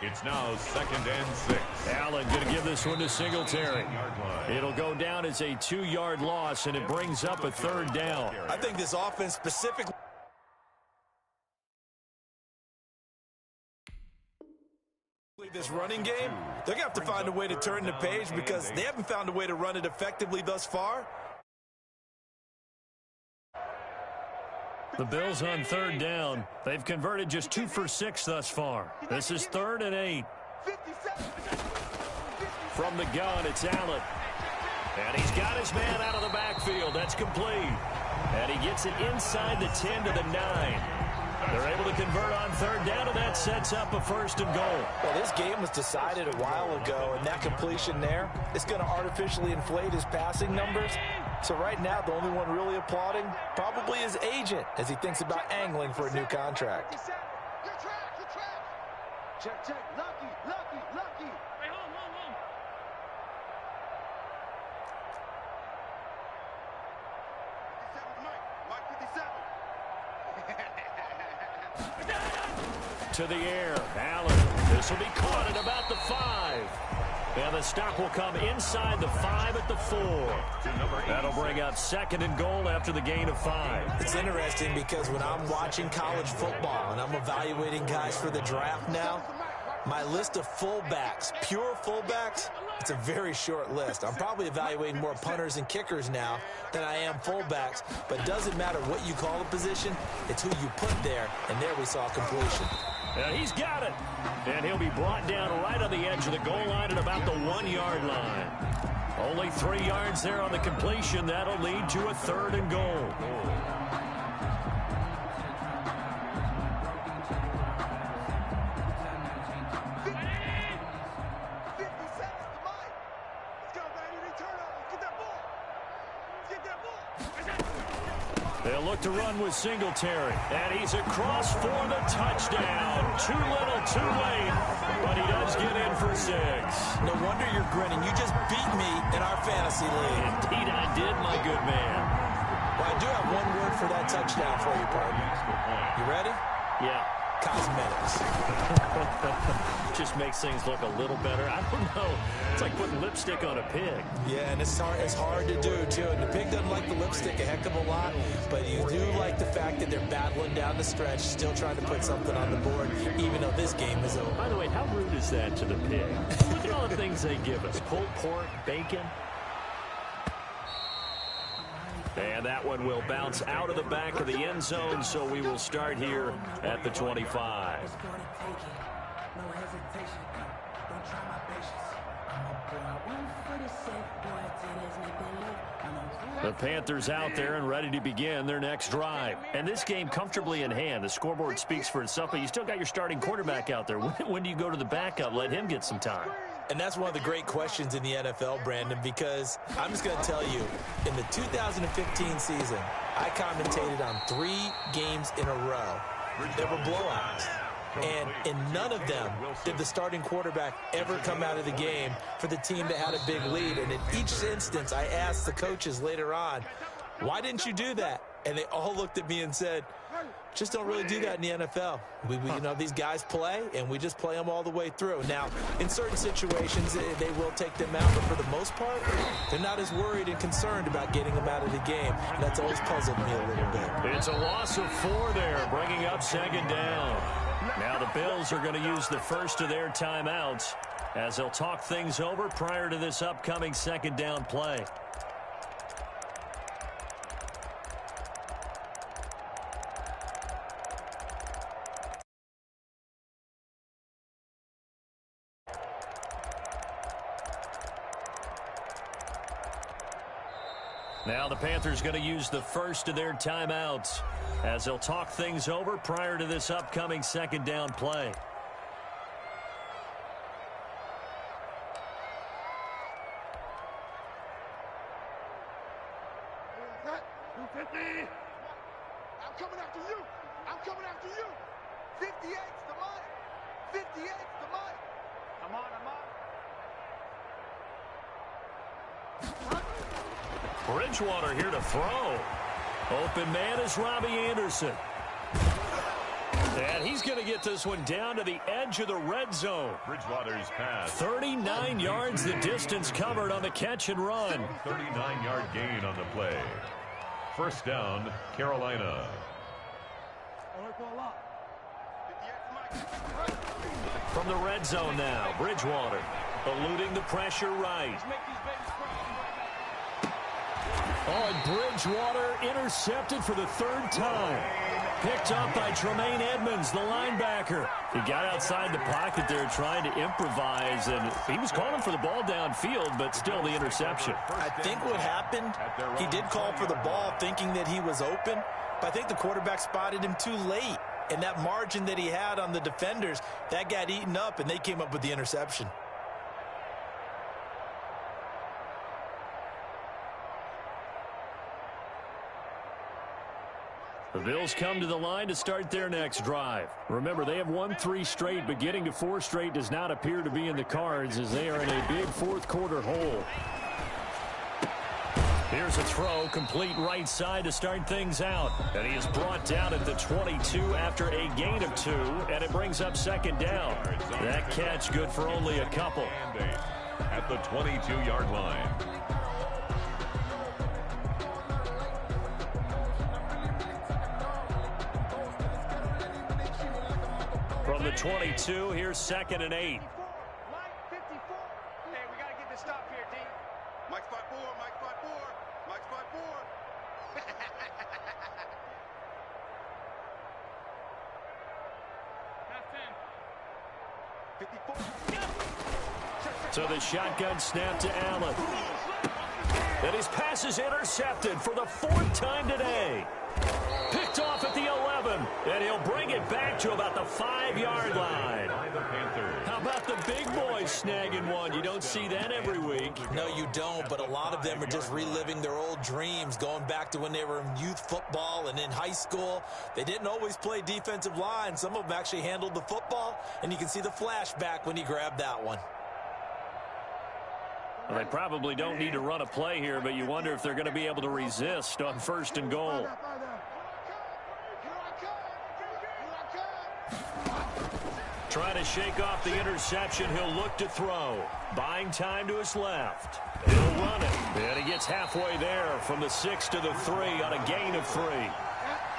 It's now 2nd and 6. Allen going to give this one to Singletary. It'll go down as a 2-yard loss, and it brings up a 3rd down. I think this offense specifically This running game, they're going to have to find a way to turn the page because they haven't found a way to run it effectively thus far. The Bills on third down. They've converted just 2 for 6 thus far. This is 3rd and 8. From the gun, it's Allen. And he's got his man out of the backfield. That's complete. And he gets it inside the 10 to the 9. They're able to convert on third down, and that sets up a 1st and goal. Well, this game was decided a while ago, and that completion there is going to artificially inflate his passing numbers. So right now, the only one really applauding probably his agent as he thinks about angling for a new contract. Check, check. Lucky, lucky, lucky. Hey, home. 57's Mike 57. To the air, Allen. This will be caught at about the 5. And the stop will come inside the 5 at the 4. That'll bring up 2nd and goal after the gain of 5. It's interesting because when I'm watching college football and I'm evaluating guys for the draft now, my list of fullbacks, pure fullbacks, it's a very short list. I'm probably evaluating more punters and kickers now than I am fullbacks, but it doesn't matter what you call a position, it's who you put there, and there we saw completion. And he's got it. And he'll be brought down right on the edge of the goal line at about the 1-yard line. Only 3 yards there on the completion. That'll lead to a 3rd and goal. They'll look to run with Singletary. And he's across for the touchdown. Too little, too late. But he does get in for 6. No wonder you're grinning. You just beat me in our fantasy league. Indeed I did, my good man. Well, I do have one word for that touchdown for you, partner. You ready? Yeah. Cosmetics. Just makes things look a little better. I don't know. It's like putting lipstick on a pig. Yeah, and it's hard to do, too. And the pig doesn't like the lipstick a heck of a lot, but you do like the fact that they're battling down the stretch, still trying to put something on the board, even though this game is over. By the way, how rude is that to the pig? Look at all the things they give us. Pulled pork, bacon. And that one will bounce out of the back of the end zone, so we will start here at the 25. The Panthers out there and ready to begin their next drive. And this game comfortably in hand. The scoreboard speaks for itself, but you still got your starting quarterback out there. When do you go to the backup? Let him get some time. And that's one of the great questions in the NFL, Brandon, because I'm just going to tell you, in the 2015 season, I commentated on 3 games in a row. There were blowouts. And in none of them did the starting quarterback ever come out of the game for the team that had a big lead. And in each instance, I asked the coaches later on, why didn't you do that? And they all looked at me and said, just don't really do that in the NFL. We you know, these guys play, and we just play them all the way through. Now, in certain situations, they will take them out, but for the most part, they're not as worried and concerned about getting them out of the game. And that's always puzzled me a little bit. It's a loss of 4 there, bringing up 2nd down. Now the Bills are going to use the first of their timeouts as they'll talk things over prior to this upcoming 2nd down play. Now the Panthers going to use the first of their timeouts as they'll talk things over prior to this upcoming 2nd down play. I'm coming after you. I'm coming after you. 58's the money. 58's the money. I'm on. Bridgewater here to throw. Open man is Robbie Anderson. And he's going to get this one down to the edge of the red zone. Bridgewater's pass. 39 yards the distance covered on the catch and run. 39-yard gain on the play. 1st down, Carolina. Alert ball up. 58's the money. From the red zone now, Bridgewater eluding the pressure right. Oh, and Bridgewater intercepted for the third time. Picked up by Tremaine Edmonds, the linebacker. He got outside the pocket there trying to improvise, and he was calling for the ball downfield, but still the interception. I think what happened, he did call for the ball thinking that he was open, but I think the quarterback spotted him too late. And that margin that he had on the defenders, that got eaten up, and they came up with the interception. The Bills come to the line to start their next drive. Remember, they have won 3 straight, but getting to 4 straight does not appear to be in the cards as they are in a big fourth-quarter hole. Here's a throw, complete right side to start things out. And he is brought down at the 22 after a gain of 2, and it brings up second down. That catch good for only a couple. At the 22-yard line. From the 22, here's 2nd and 8. Mike, 54. Hey, we got to get this stop here, D. Mike spot 4, Mike spot 4, Mike spot 4. So the shotgun snap to Allen. And his pass is intercepted for the 4th time today. Picked off at the 11, and he'll bring it back to about the 5-yard line. How about the big boys snagging one? You don't see that every week. No, you don't, but a lot of them are just reliving their old dreams, going back to when they were in youth football and in high school. They didn't always play defensive line. Some of them actually handled the football, and you can see the flashback when he grabbed that one. Well, they probably don't need to run a play here, but you wonder if they're going to be able to resist on 1st and goal. Trying to shake off the interception. He'll look to throw. Buying time to his left. He'll run it. And he gets halfway there from the 6 to the 3 on a gain of 3.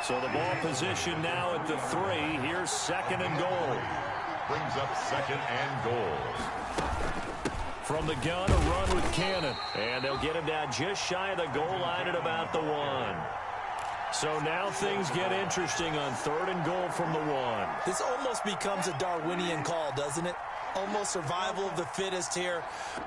So the ball position now at the 3. Here's 2nd and goal. Brings up 2nd and goal. From the gun, a run with Cannon. And they'll get him down just shy of the goal line at about the 1. So now things get interesting on 3rd and goal from the 1. This almost becomes a Darwinian call, doesn't it? Almost survival of the fittest here.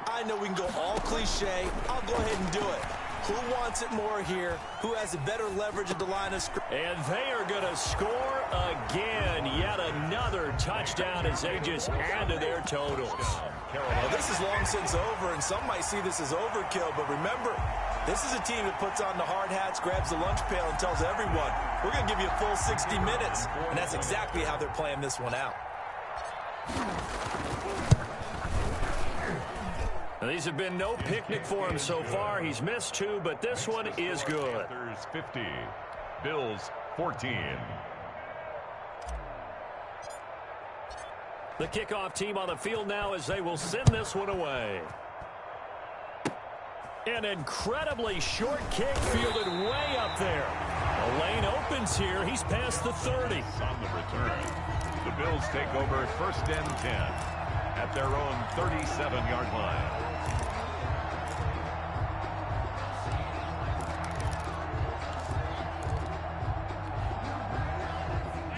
I know we can go all cliche. I'll go ahead and do it. Who wants it more here? Who has a better leverage at the line of scrimmage? And they are going to score again. Yet another touchdown as they just add to their totals. Well, this is long since over, and some might see this as overkill. But remember, this is a team that puts on the hard hats, grabs the lunch pail, and tells everyone, we're going to give you a full 60 minutes. And that's exactly how they're playing this one out. Now, these have been no picnic for him so far. He's missed 2, but this one is good. Panthers 50, Bills 14. The kickoff team on the field now as they will send this one away. An incredibly short kick fielded way up there. The lane opens here. He's past the 30. On the return, the Bills take over 1st and 10 at their own 37-yard line.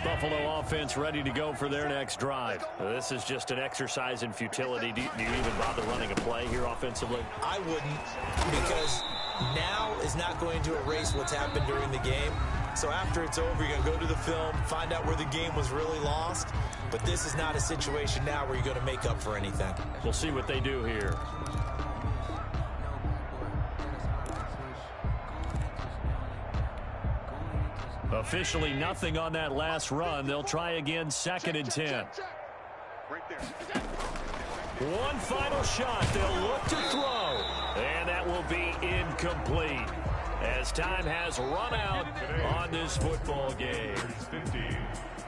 Buffalo offense ready to go for their next drive. This is just an exercise in futility. Do you even bother running a play here offensively? I wouldn't, because now is not going to erase what's happened during the game. So after it's over, you're going to go to the film, find out where the game was really lost. But this is not a situation now where you're going to make up for anything. We'll see what they do here. Officially nothing on that last run. They'll try again 2nd and 10. One final shot. They'll look to throw. And that will be incomplete as time has run out on this football game.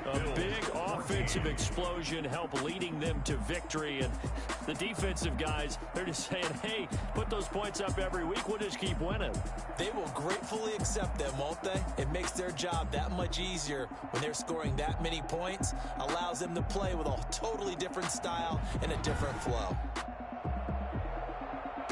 A big offensive explosion helped leading them to victory. And the defensive guys, they're just saying, hey, put those points up every week. We'll just keep winning. They will gratefully accept them, won't they? It makes their job that much easier when they're scoring that many points. Allows them to play with a totally different style and a different flow.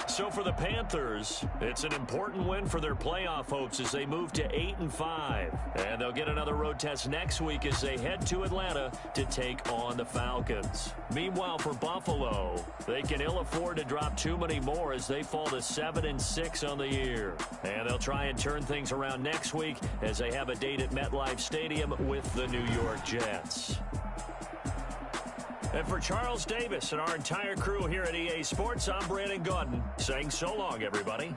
So for the Panthers, it's an important win for their playoff hopes as they move to 8-5. And they'll get another road test next week as they head to Atlanta to take on the Falcons. Meanwhile, for Buffalo, they can ill afford to drop too many more as they fall to 7-6 on the year. And they'll try and turn things around next week as they have a date at MetLife Stadium with the New York Jets. And for Charles Davis and our entire crew here at EA Sports, I'm Brandon Gaudin saying so long, everybody.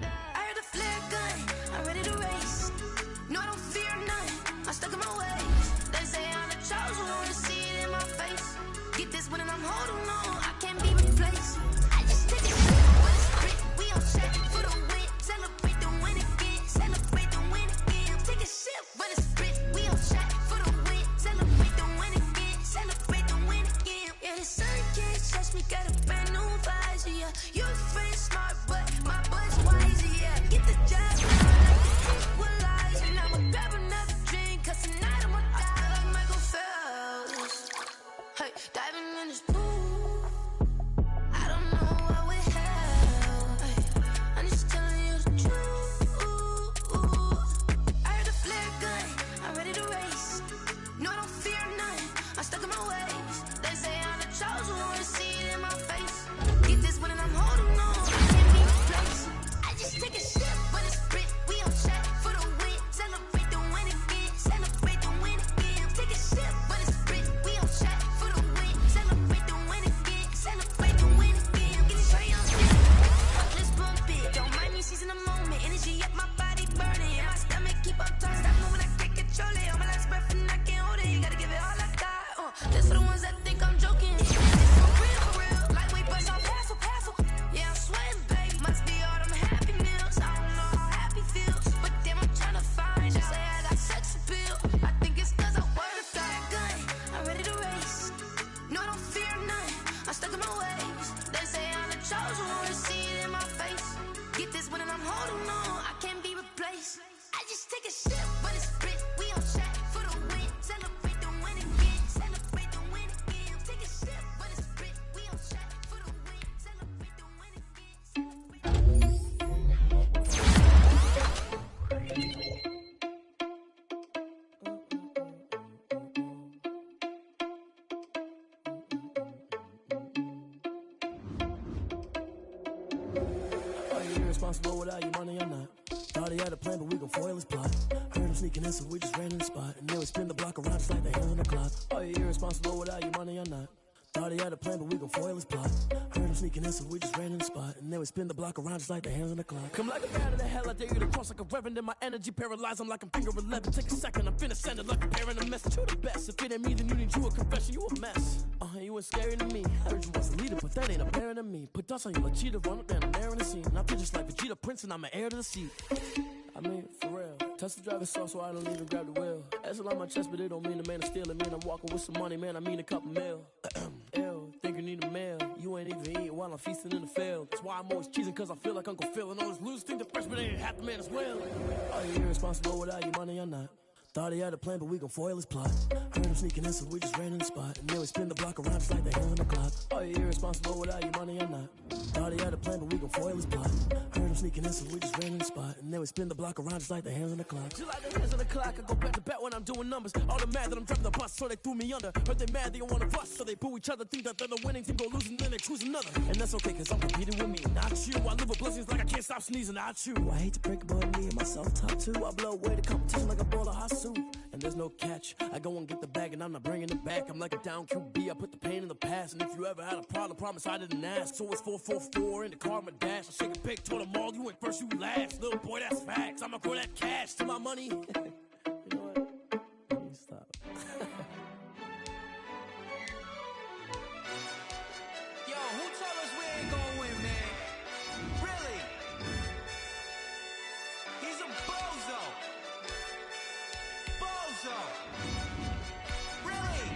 I heard the flare gun, I'm ready to race. No, I don't fear none, I'm stuck in my ways. They say I'm the chosen one, see it in my face. Get this one and I'm holding on, I can't be replaced. I just take it when it's grit, we on check for the win. Celebrate the win again, celebrate the win again. Take a sip when it's grit, we on check for the win. Celebrate the win again, celebrate the win again. Yeah, the sun can't touch me, got a brand new visor, yeah. Your friend smart, but my bud's wiser, yeah. Get the job done like the equalizer. I'ma grab another drink, cause tonight I'ma die like Michael Phelps. Hey, diving in this pool, I don't know what we have. Hey, I'm just telling you the truth. I heard the flare gun, I'm ready to race. No, I don't fear none, I'm stuck in my ways. They say I'm the chosen one, see it in my face. Get this one and I'm holding on, I can't be Take a sip, but it's spit. We on track for the win. Celebrate the win again. Celebrate the win again. Take a sip, but it's spit. We on track for the win. Celebrate the win Are you irresponsible without your money or not? Thought he had a plan, but we gon' foil his plot. Heard him sneaking in, so we just ran in the spot. And then we spin the block around just like the hands on the clock. Are you irresponsible without your money or not? Thought he had a plan, but we gon' foil his plot. Heard him sneaking in, so we just ran in the spot. And then we spin the block around just like the hands on the clock. Come like a bat of the hell, I dare you to cross like a reverend. And my energy paralyzed, I'm like I'm finger 11. Take a second, I'm finna send it like a parent a message. You the best, if it ain't me, then you need you a confession. You a mess, you ain't scary to me. Heard you was a leader, but that ain't apparent to me. Put dust on you like cheetah, run up down the air in the scene. And I feel just like Vegeta Prince, and I'm an heir to the seat. I mean, for real. Touch the driver's soft, so I don't even grab the wheel. That's on my chest, but it don't mean the man is stealing. Man, I'm walking with some money, man, I mean a couple mil. Ew, think you need a meal. You ain't even eating while I'm feasting in the field. That's why I'm always cheesing, cause I feel like Uncle Phil. And all those losers think the freshman ain't half the man as well. Are you irresponsible without your money or not? Thought he had a plan, but we gon' foil his plot. Heard him sneaking in, so we just ran in the spot. And then we spin the block around just like the hands on the clock. Are you irresponsible without your money or not? Thought he had a plan, but we gon' foil his plot. Heard him sneaking in, so we just ran in the spot. And then we spin the block around just like the hands on the clock. Just like the hands on the clock, I go back to back when I'm doing numbers. All the mad that I'm driving the bus, so they threw me under. Heard they mad, they don't wanna bust, so they boo each other. Think that they're the winning team, go losing, then they choose another. And that's okay, cause I'm competing with me, not you. I live with blessings like I can't stop sneezing, not you. I hate to break it, but me and myself top two. I blow away the competition like a bowl of hot soup. And there's no catch. I go and get the bag and I'm not bringing it back. I'm like a down QB, I put the pain in the past. And if you ever had a problem, promise I didn't ask. So it's 444 in the car, my dash. I shake a pig, told them all, you went first, you last. Little boy, that's facts. I'ma grow that cash to my money. You know what? Let me stop. Yo, who told us we ain't gonna win, man? Really? He's a bozo. Bozo. Really?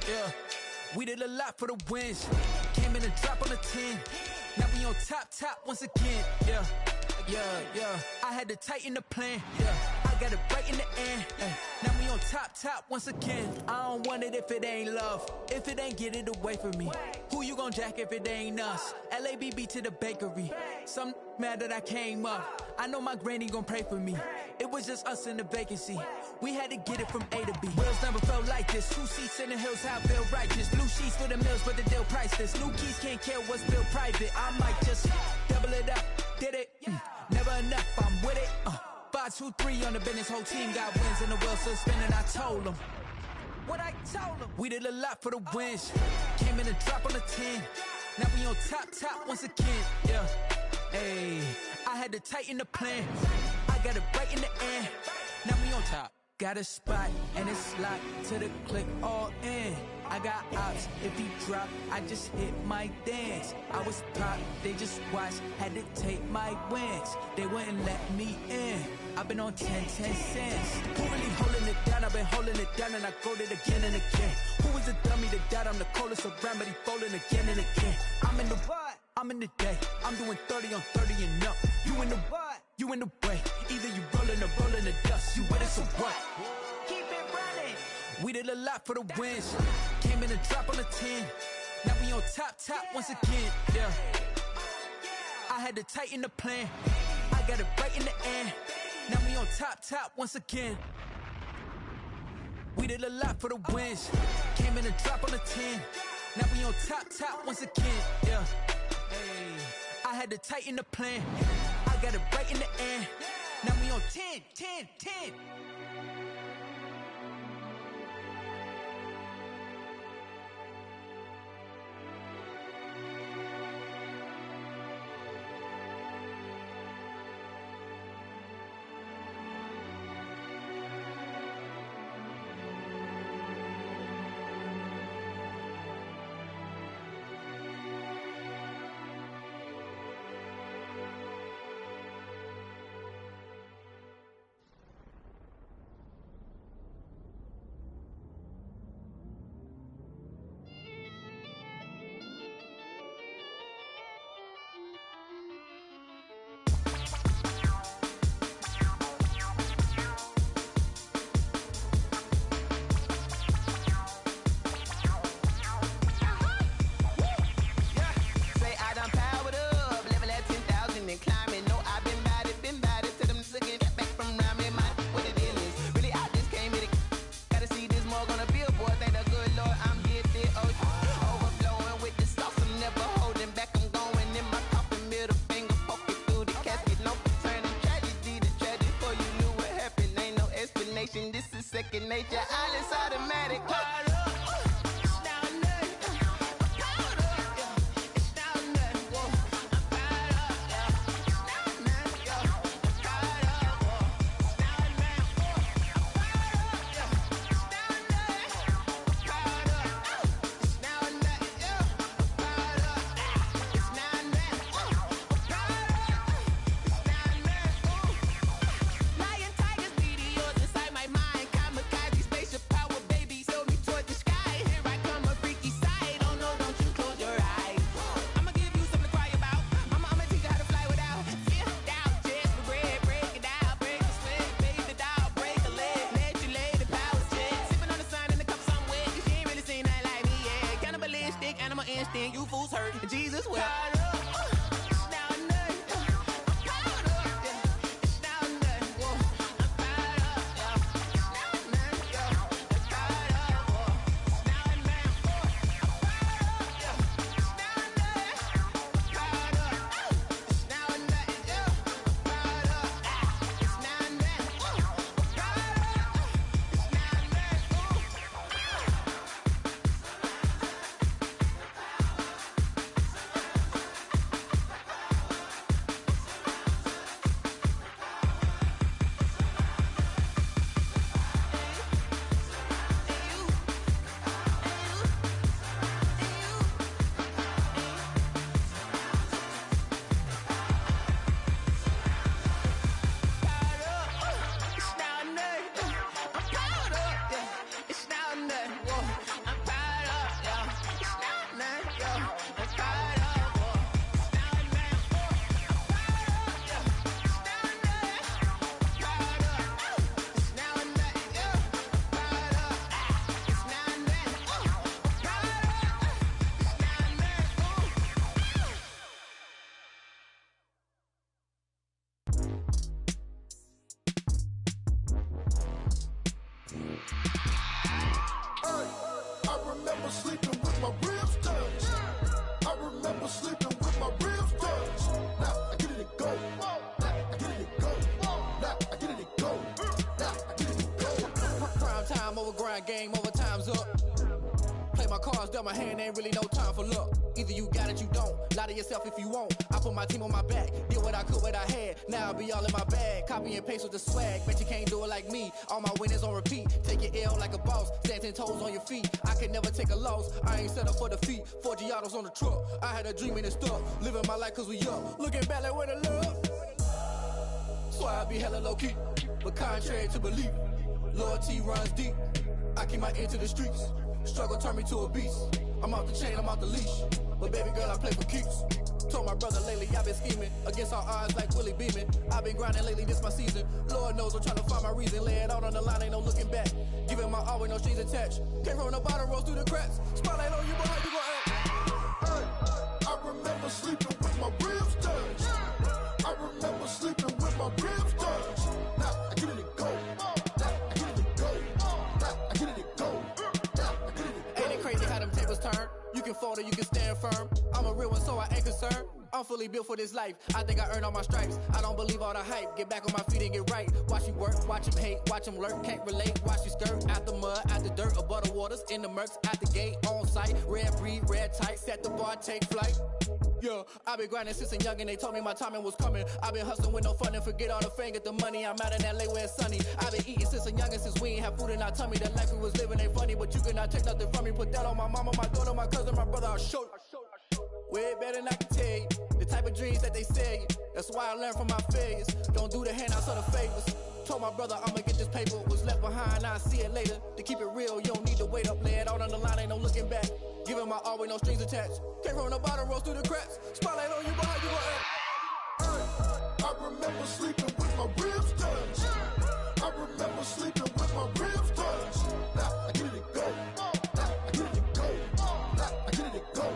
Yeah, we did a lot for the wins. Came in a drop on the 10. Now we on top once again. Yeah. I had to tighten the plan. Yeah, I got it right in the end. Now we on top once again. I don't want it if it ain't love. If it ain't, get it away from me. Who you gon' jack if it ain't us? LABB to the bakery. Some mad that I came up. I know my granny gon' pray for me. It was just us in the vacancy. We had to get it from A to B. Wheels never felt like this. 2 seats in the hills, how I feel righteous. Blue sheets for the mills, but the deal priceless. New keys can't care what's built private. I might just double it up. Did it? Never enough, I'm with it. 5, 2, 3 on the business. Whole team got wins and the wheels still spinning. I told them what I told them. We did a lot for the wins. Came in a drop on the 10. Now we on top once again. Yeah. Hey, I had to tighten the plan. I got it right in the end. Now we on top. Got a spot and it's locked to the click all in. I got ops, if he drop, I just hit my dance. I was pop, they just watched, had to take my wins. They wouldn't let me in. I've been on 10 cents. Who really holding it down? I've been holding it down and I go it again and again. Who was the dummy that died? I'm the coldest around, but he folding again and again. I'm in the what? I'm in the day. I'm doing 30 on 30 and up. You in the what? You in the way. Either you rolling or rolling the dust. You with it, so what? Keep it running. We did a lot for the wins. Came in a drop on the 10. Now we on top once again. Yeah. I had to tighten the plan. I got it right in the end. Now we on top once again. We did a lot for the wins. Came in a drop on the 10. Now we on top once again. Yeah. Hey, I had to tighten the plan. I got it right in the end. Now we on 10. second nature. All is automatic. You fools hurt. Jesus will. Game over, time's up. Play my cards dealt my hand, ain't really no time for luck. Either you got it, you don't. Lie to yourself if you won't. I put my team on my back, did what I could, what I had. Now I be all in my bag, copy and paste with the swag. Bet you can't do it like me. All my winners on repeat. Take your L like a boss, stand 10 toes on your feet. I can never take a loss, I ain't set up for defeat. 4 Giottos on the truck, I had a dream and it stuck. Living my life cause we up, looking back like where the love. So I be hella low key, but contrary to belief, loyalty runs deep. I keep my ear to the streets. Struggle turned me to a beast. I'm off the chain, I'm off the leash. But baby girl, I play for keeps. Told my brother lately I've been scheming against all odds like Willie Beeman. I've been grinding lately, this my season. Lord knows I'm trying to find my reason. Lay it out on the line, ain't no looking back. Giving my all with no strings attached. Can't roll no bottom, rolls through the cracks. Spotlight on you, but how you gon' act? Hey, I remember sleeping with my ribs touched. I remember sleeping with my ribs touched. Now I get it and go. You can fold or you can stand firm. I'm a real one, so I ain't concerned. I'm fully built for this life. I think I earned all my stripes. I don't believe all the hype. Get back on my feet and get right. Watch you work, watch him hate, watch him lurk. Can't relate, watch you skirt. Out the mud, out the dirt, above the waters, in the murks, out the gate, on site. Red breed, red tight, set the bar, take flight. Yeah, I been grinding since a young and they told me my timing was coming. I been hustling with no fun and forget all the fame, get the money. I'm out in LA where it's sunny. I been eating since a young and since we ain't have food in our tummy. The life we was living ain't funny, but you cannot take nothing from me. Put that on my mama, my daughter, my cousin, my brother, I'll show you. Way better than I can tell you. The type of dreams that they sell you. That's why I learned from my failures. Don't do the handouts or the favors. Told my brother I'ma get this paper. Was left behind, I'll see it later. To keep it real, you don't need to wait up. Lay it out on the line, ain't no looking back. Giving my all with no strings attached. Can't roll no bottom, rolls through the cracks. Spotlight on you, but how you gon' act? I remember sleeping with my ribs touched. I remember sleeping with my ribs touched. Now I get it and go. Now I get it and go. Now I get it and go.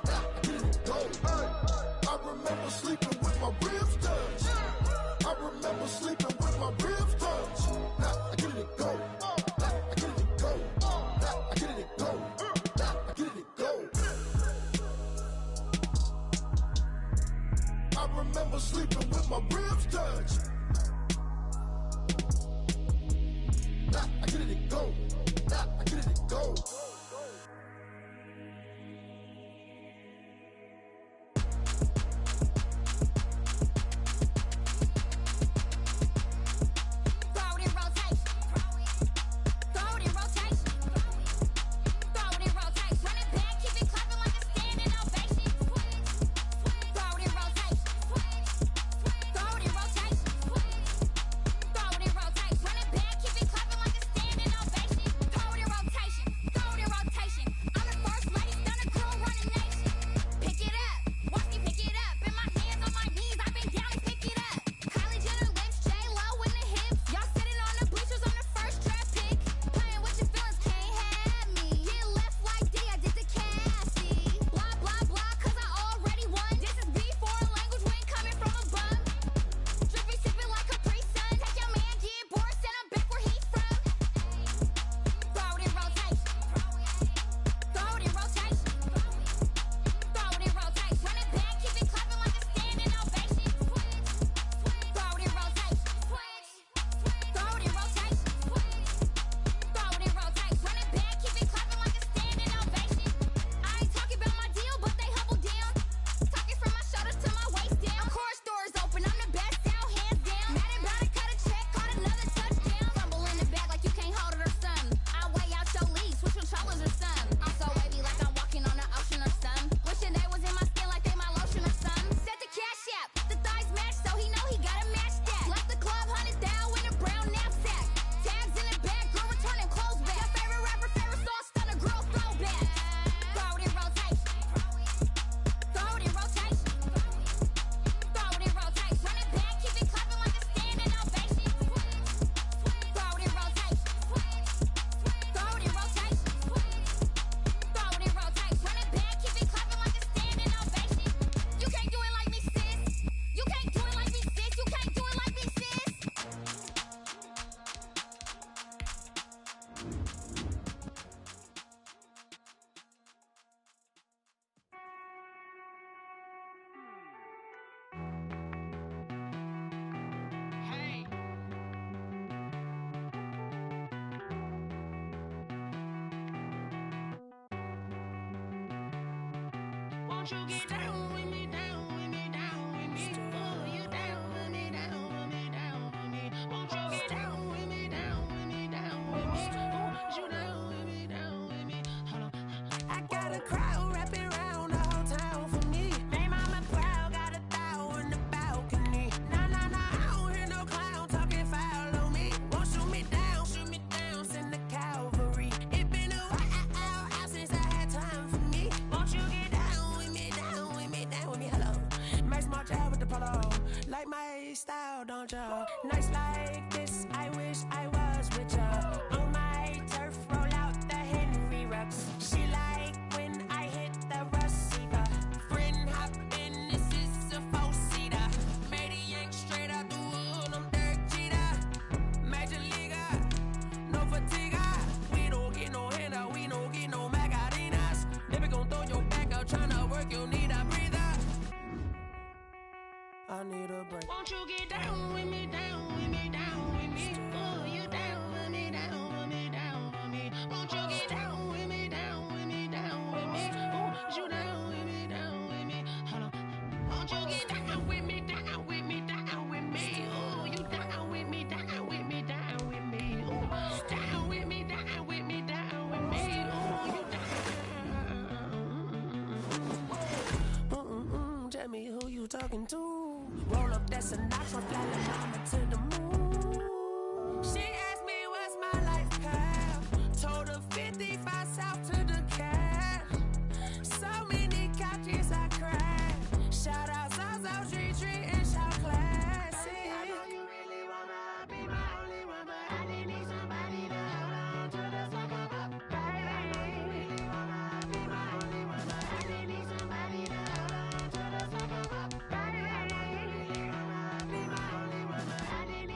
Now I get it and go. I remember sleeping with my ribs touched. I remember sleeping with my ribs touched. Now I get it and go. Now I get it and go. Now I get it and go. Now I get it and go. I remember sleeping with my ribs touched. Now I get it and go. I get it and go. Won't you get down with me, down with me, down with me? Oh, you down with me, down with me, down with me. Won't you get down with me, down with me, down with me? Oh, you down with me, down with me? Hold on. I got a crowd wrapping around the whole town for me. Hey, mama proud, got a thou in the balcony. Nah, nah, nah, I don't hear no clown talking foul on me. Won't shoot me down, send the cavalry. It been a while since I had time for me. Won't you get down with me, down with me, down with me? Hello. Nice march out with the polo. Like my style, don't ya? Nice like this, I wish I was with ya. On my turf, roll out the Henry Rux. She like when I hit the receiver. Friend hop in, this is a four-seater. Made a yank straight out the wood, I'm Derek Jeter. Major leaguer, no fatigue. We don't get no handout, we don't get no Magarinas. Never gon' throw your back out, tryna work, you need a breather. I need a break. Won't you get down with me, down with me, down with me? Oh, you down with me, down with me, down with me? Won't you get down with me, down with me, down with me? Oh, you down with me, down with me? Hold on. Won't you get down with me, down with me, down with me? Oh, you down with me, down with me, down with me? Oh, down with me, down with me, down with me? Oh, you down. Tell me who you talking to. Roll up, that's a notch, one fly like mama to the moon. She asked me what's my life path. Told her 55 south to the cat. So many couches I crashed. Shout out South Tree and shout classic. I know you really wanna be my only one, but I didn't need somebody to hold on to the fuck up. Baby, you really wanna be my only one, but I didn't need somebody to hold on to the fuck up. Baby, you really wanna be my only one, but I didn't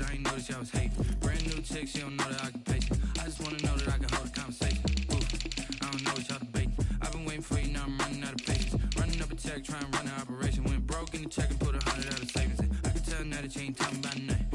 I ain't noticed y'all was hating. Brand new chick, she don't know the occupation. I just wanna know that I can hold a conversation. Ooh, I don't know what y'all debating. I've been waiting for you, now I'm running out of patience. Running up a check, trying to run an operation. Went broke in the check and put 100 out of savings in. I can tell now that you ain't talking about nothing.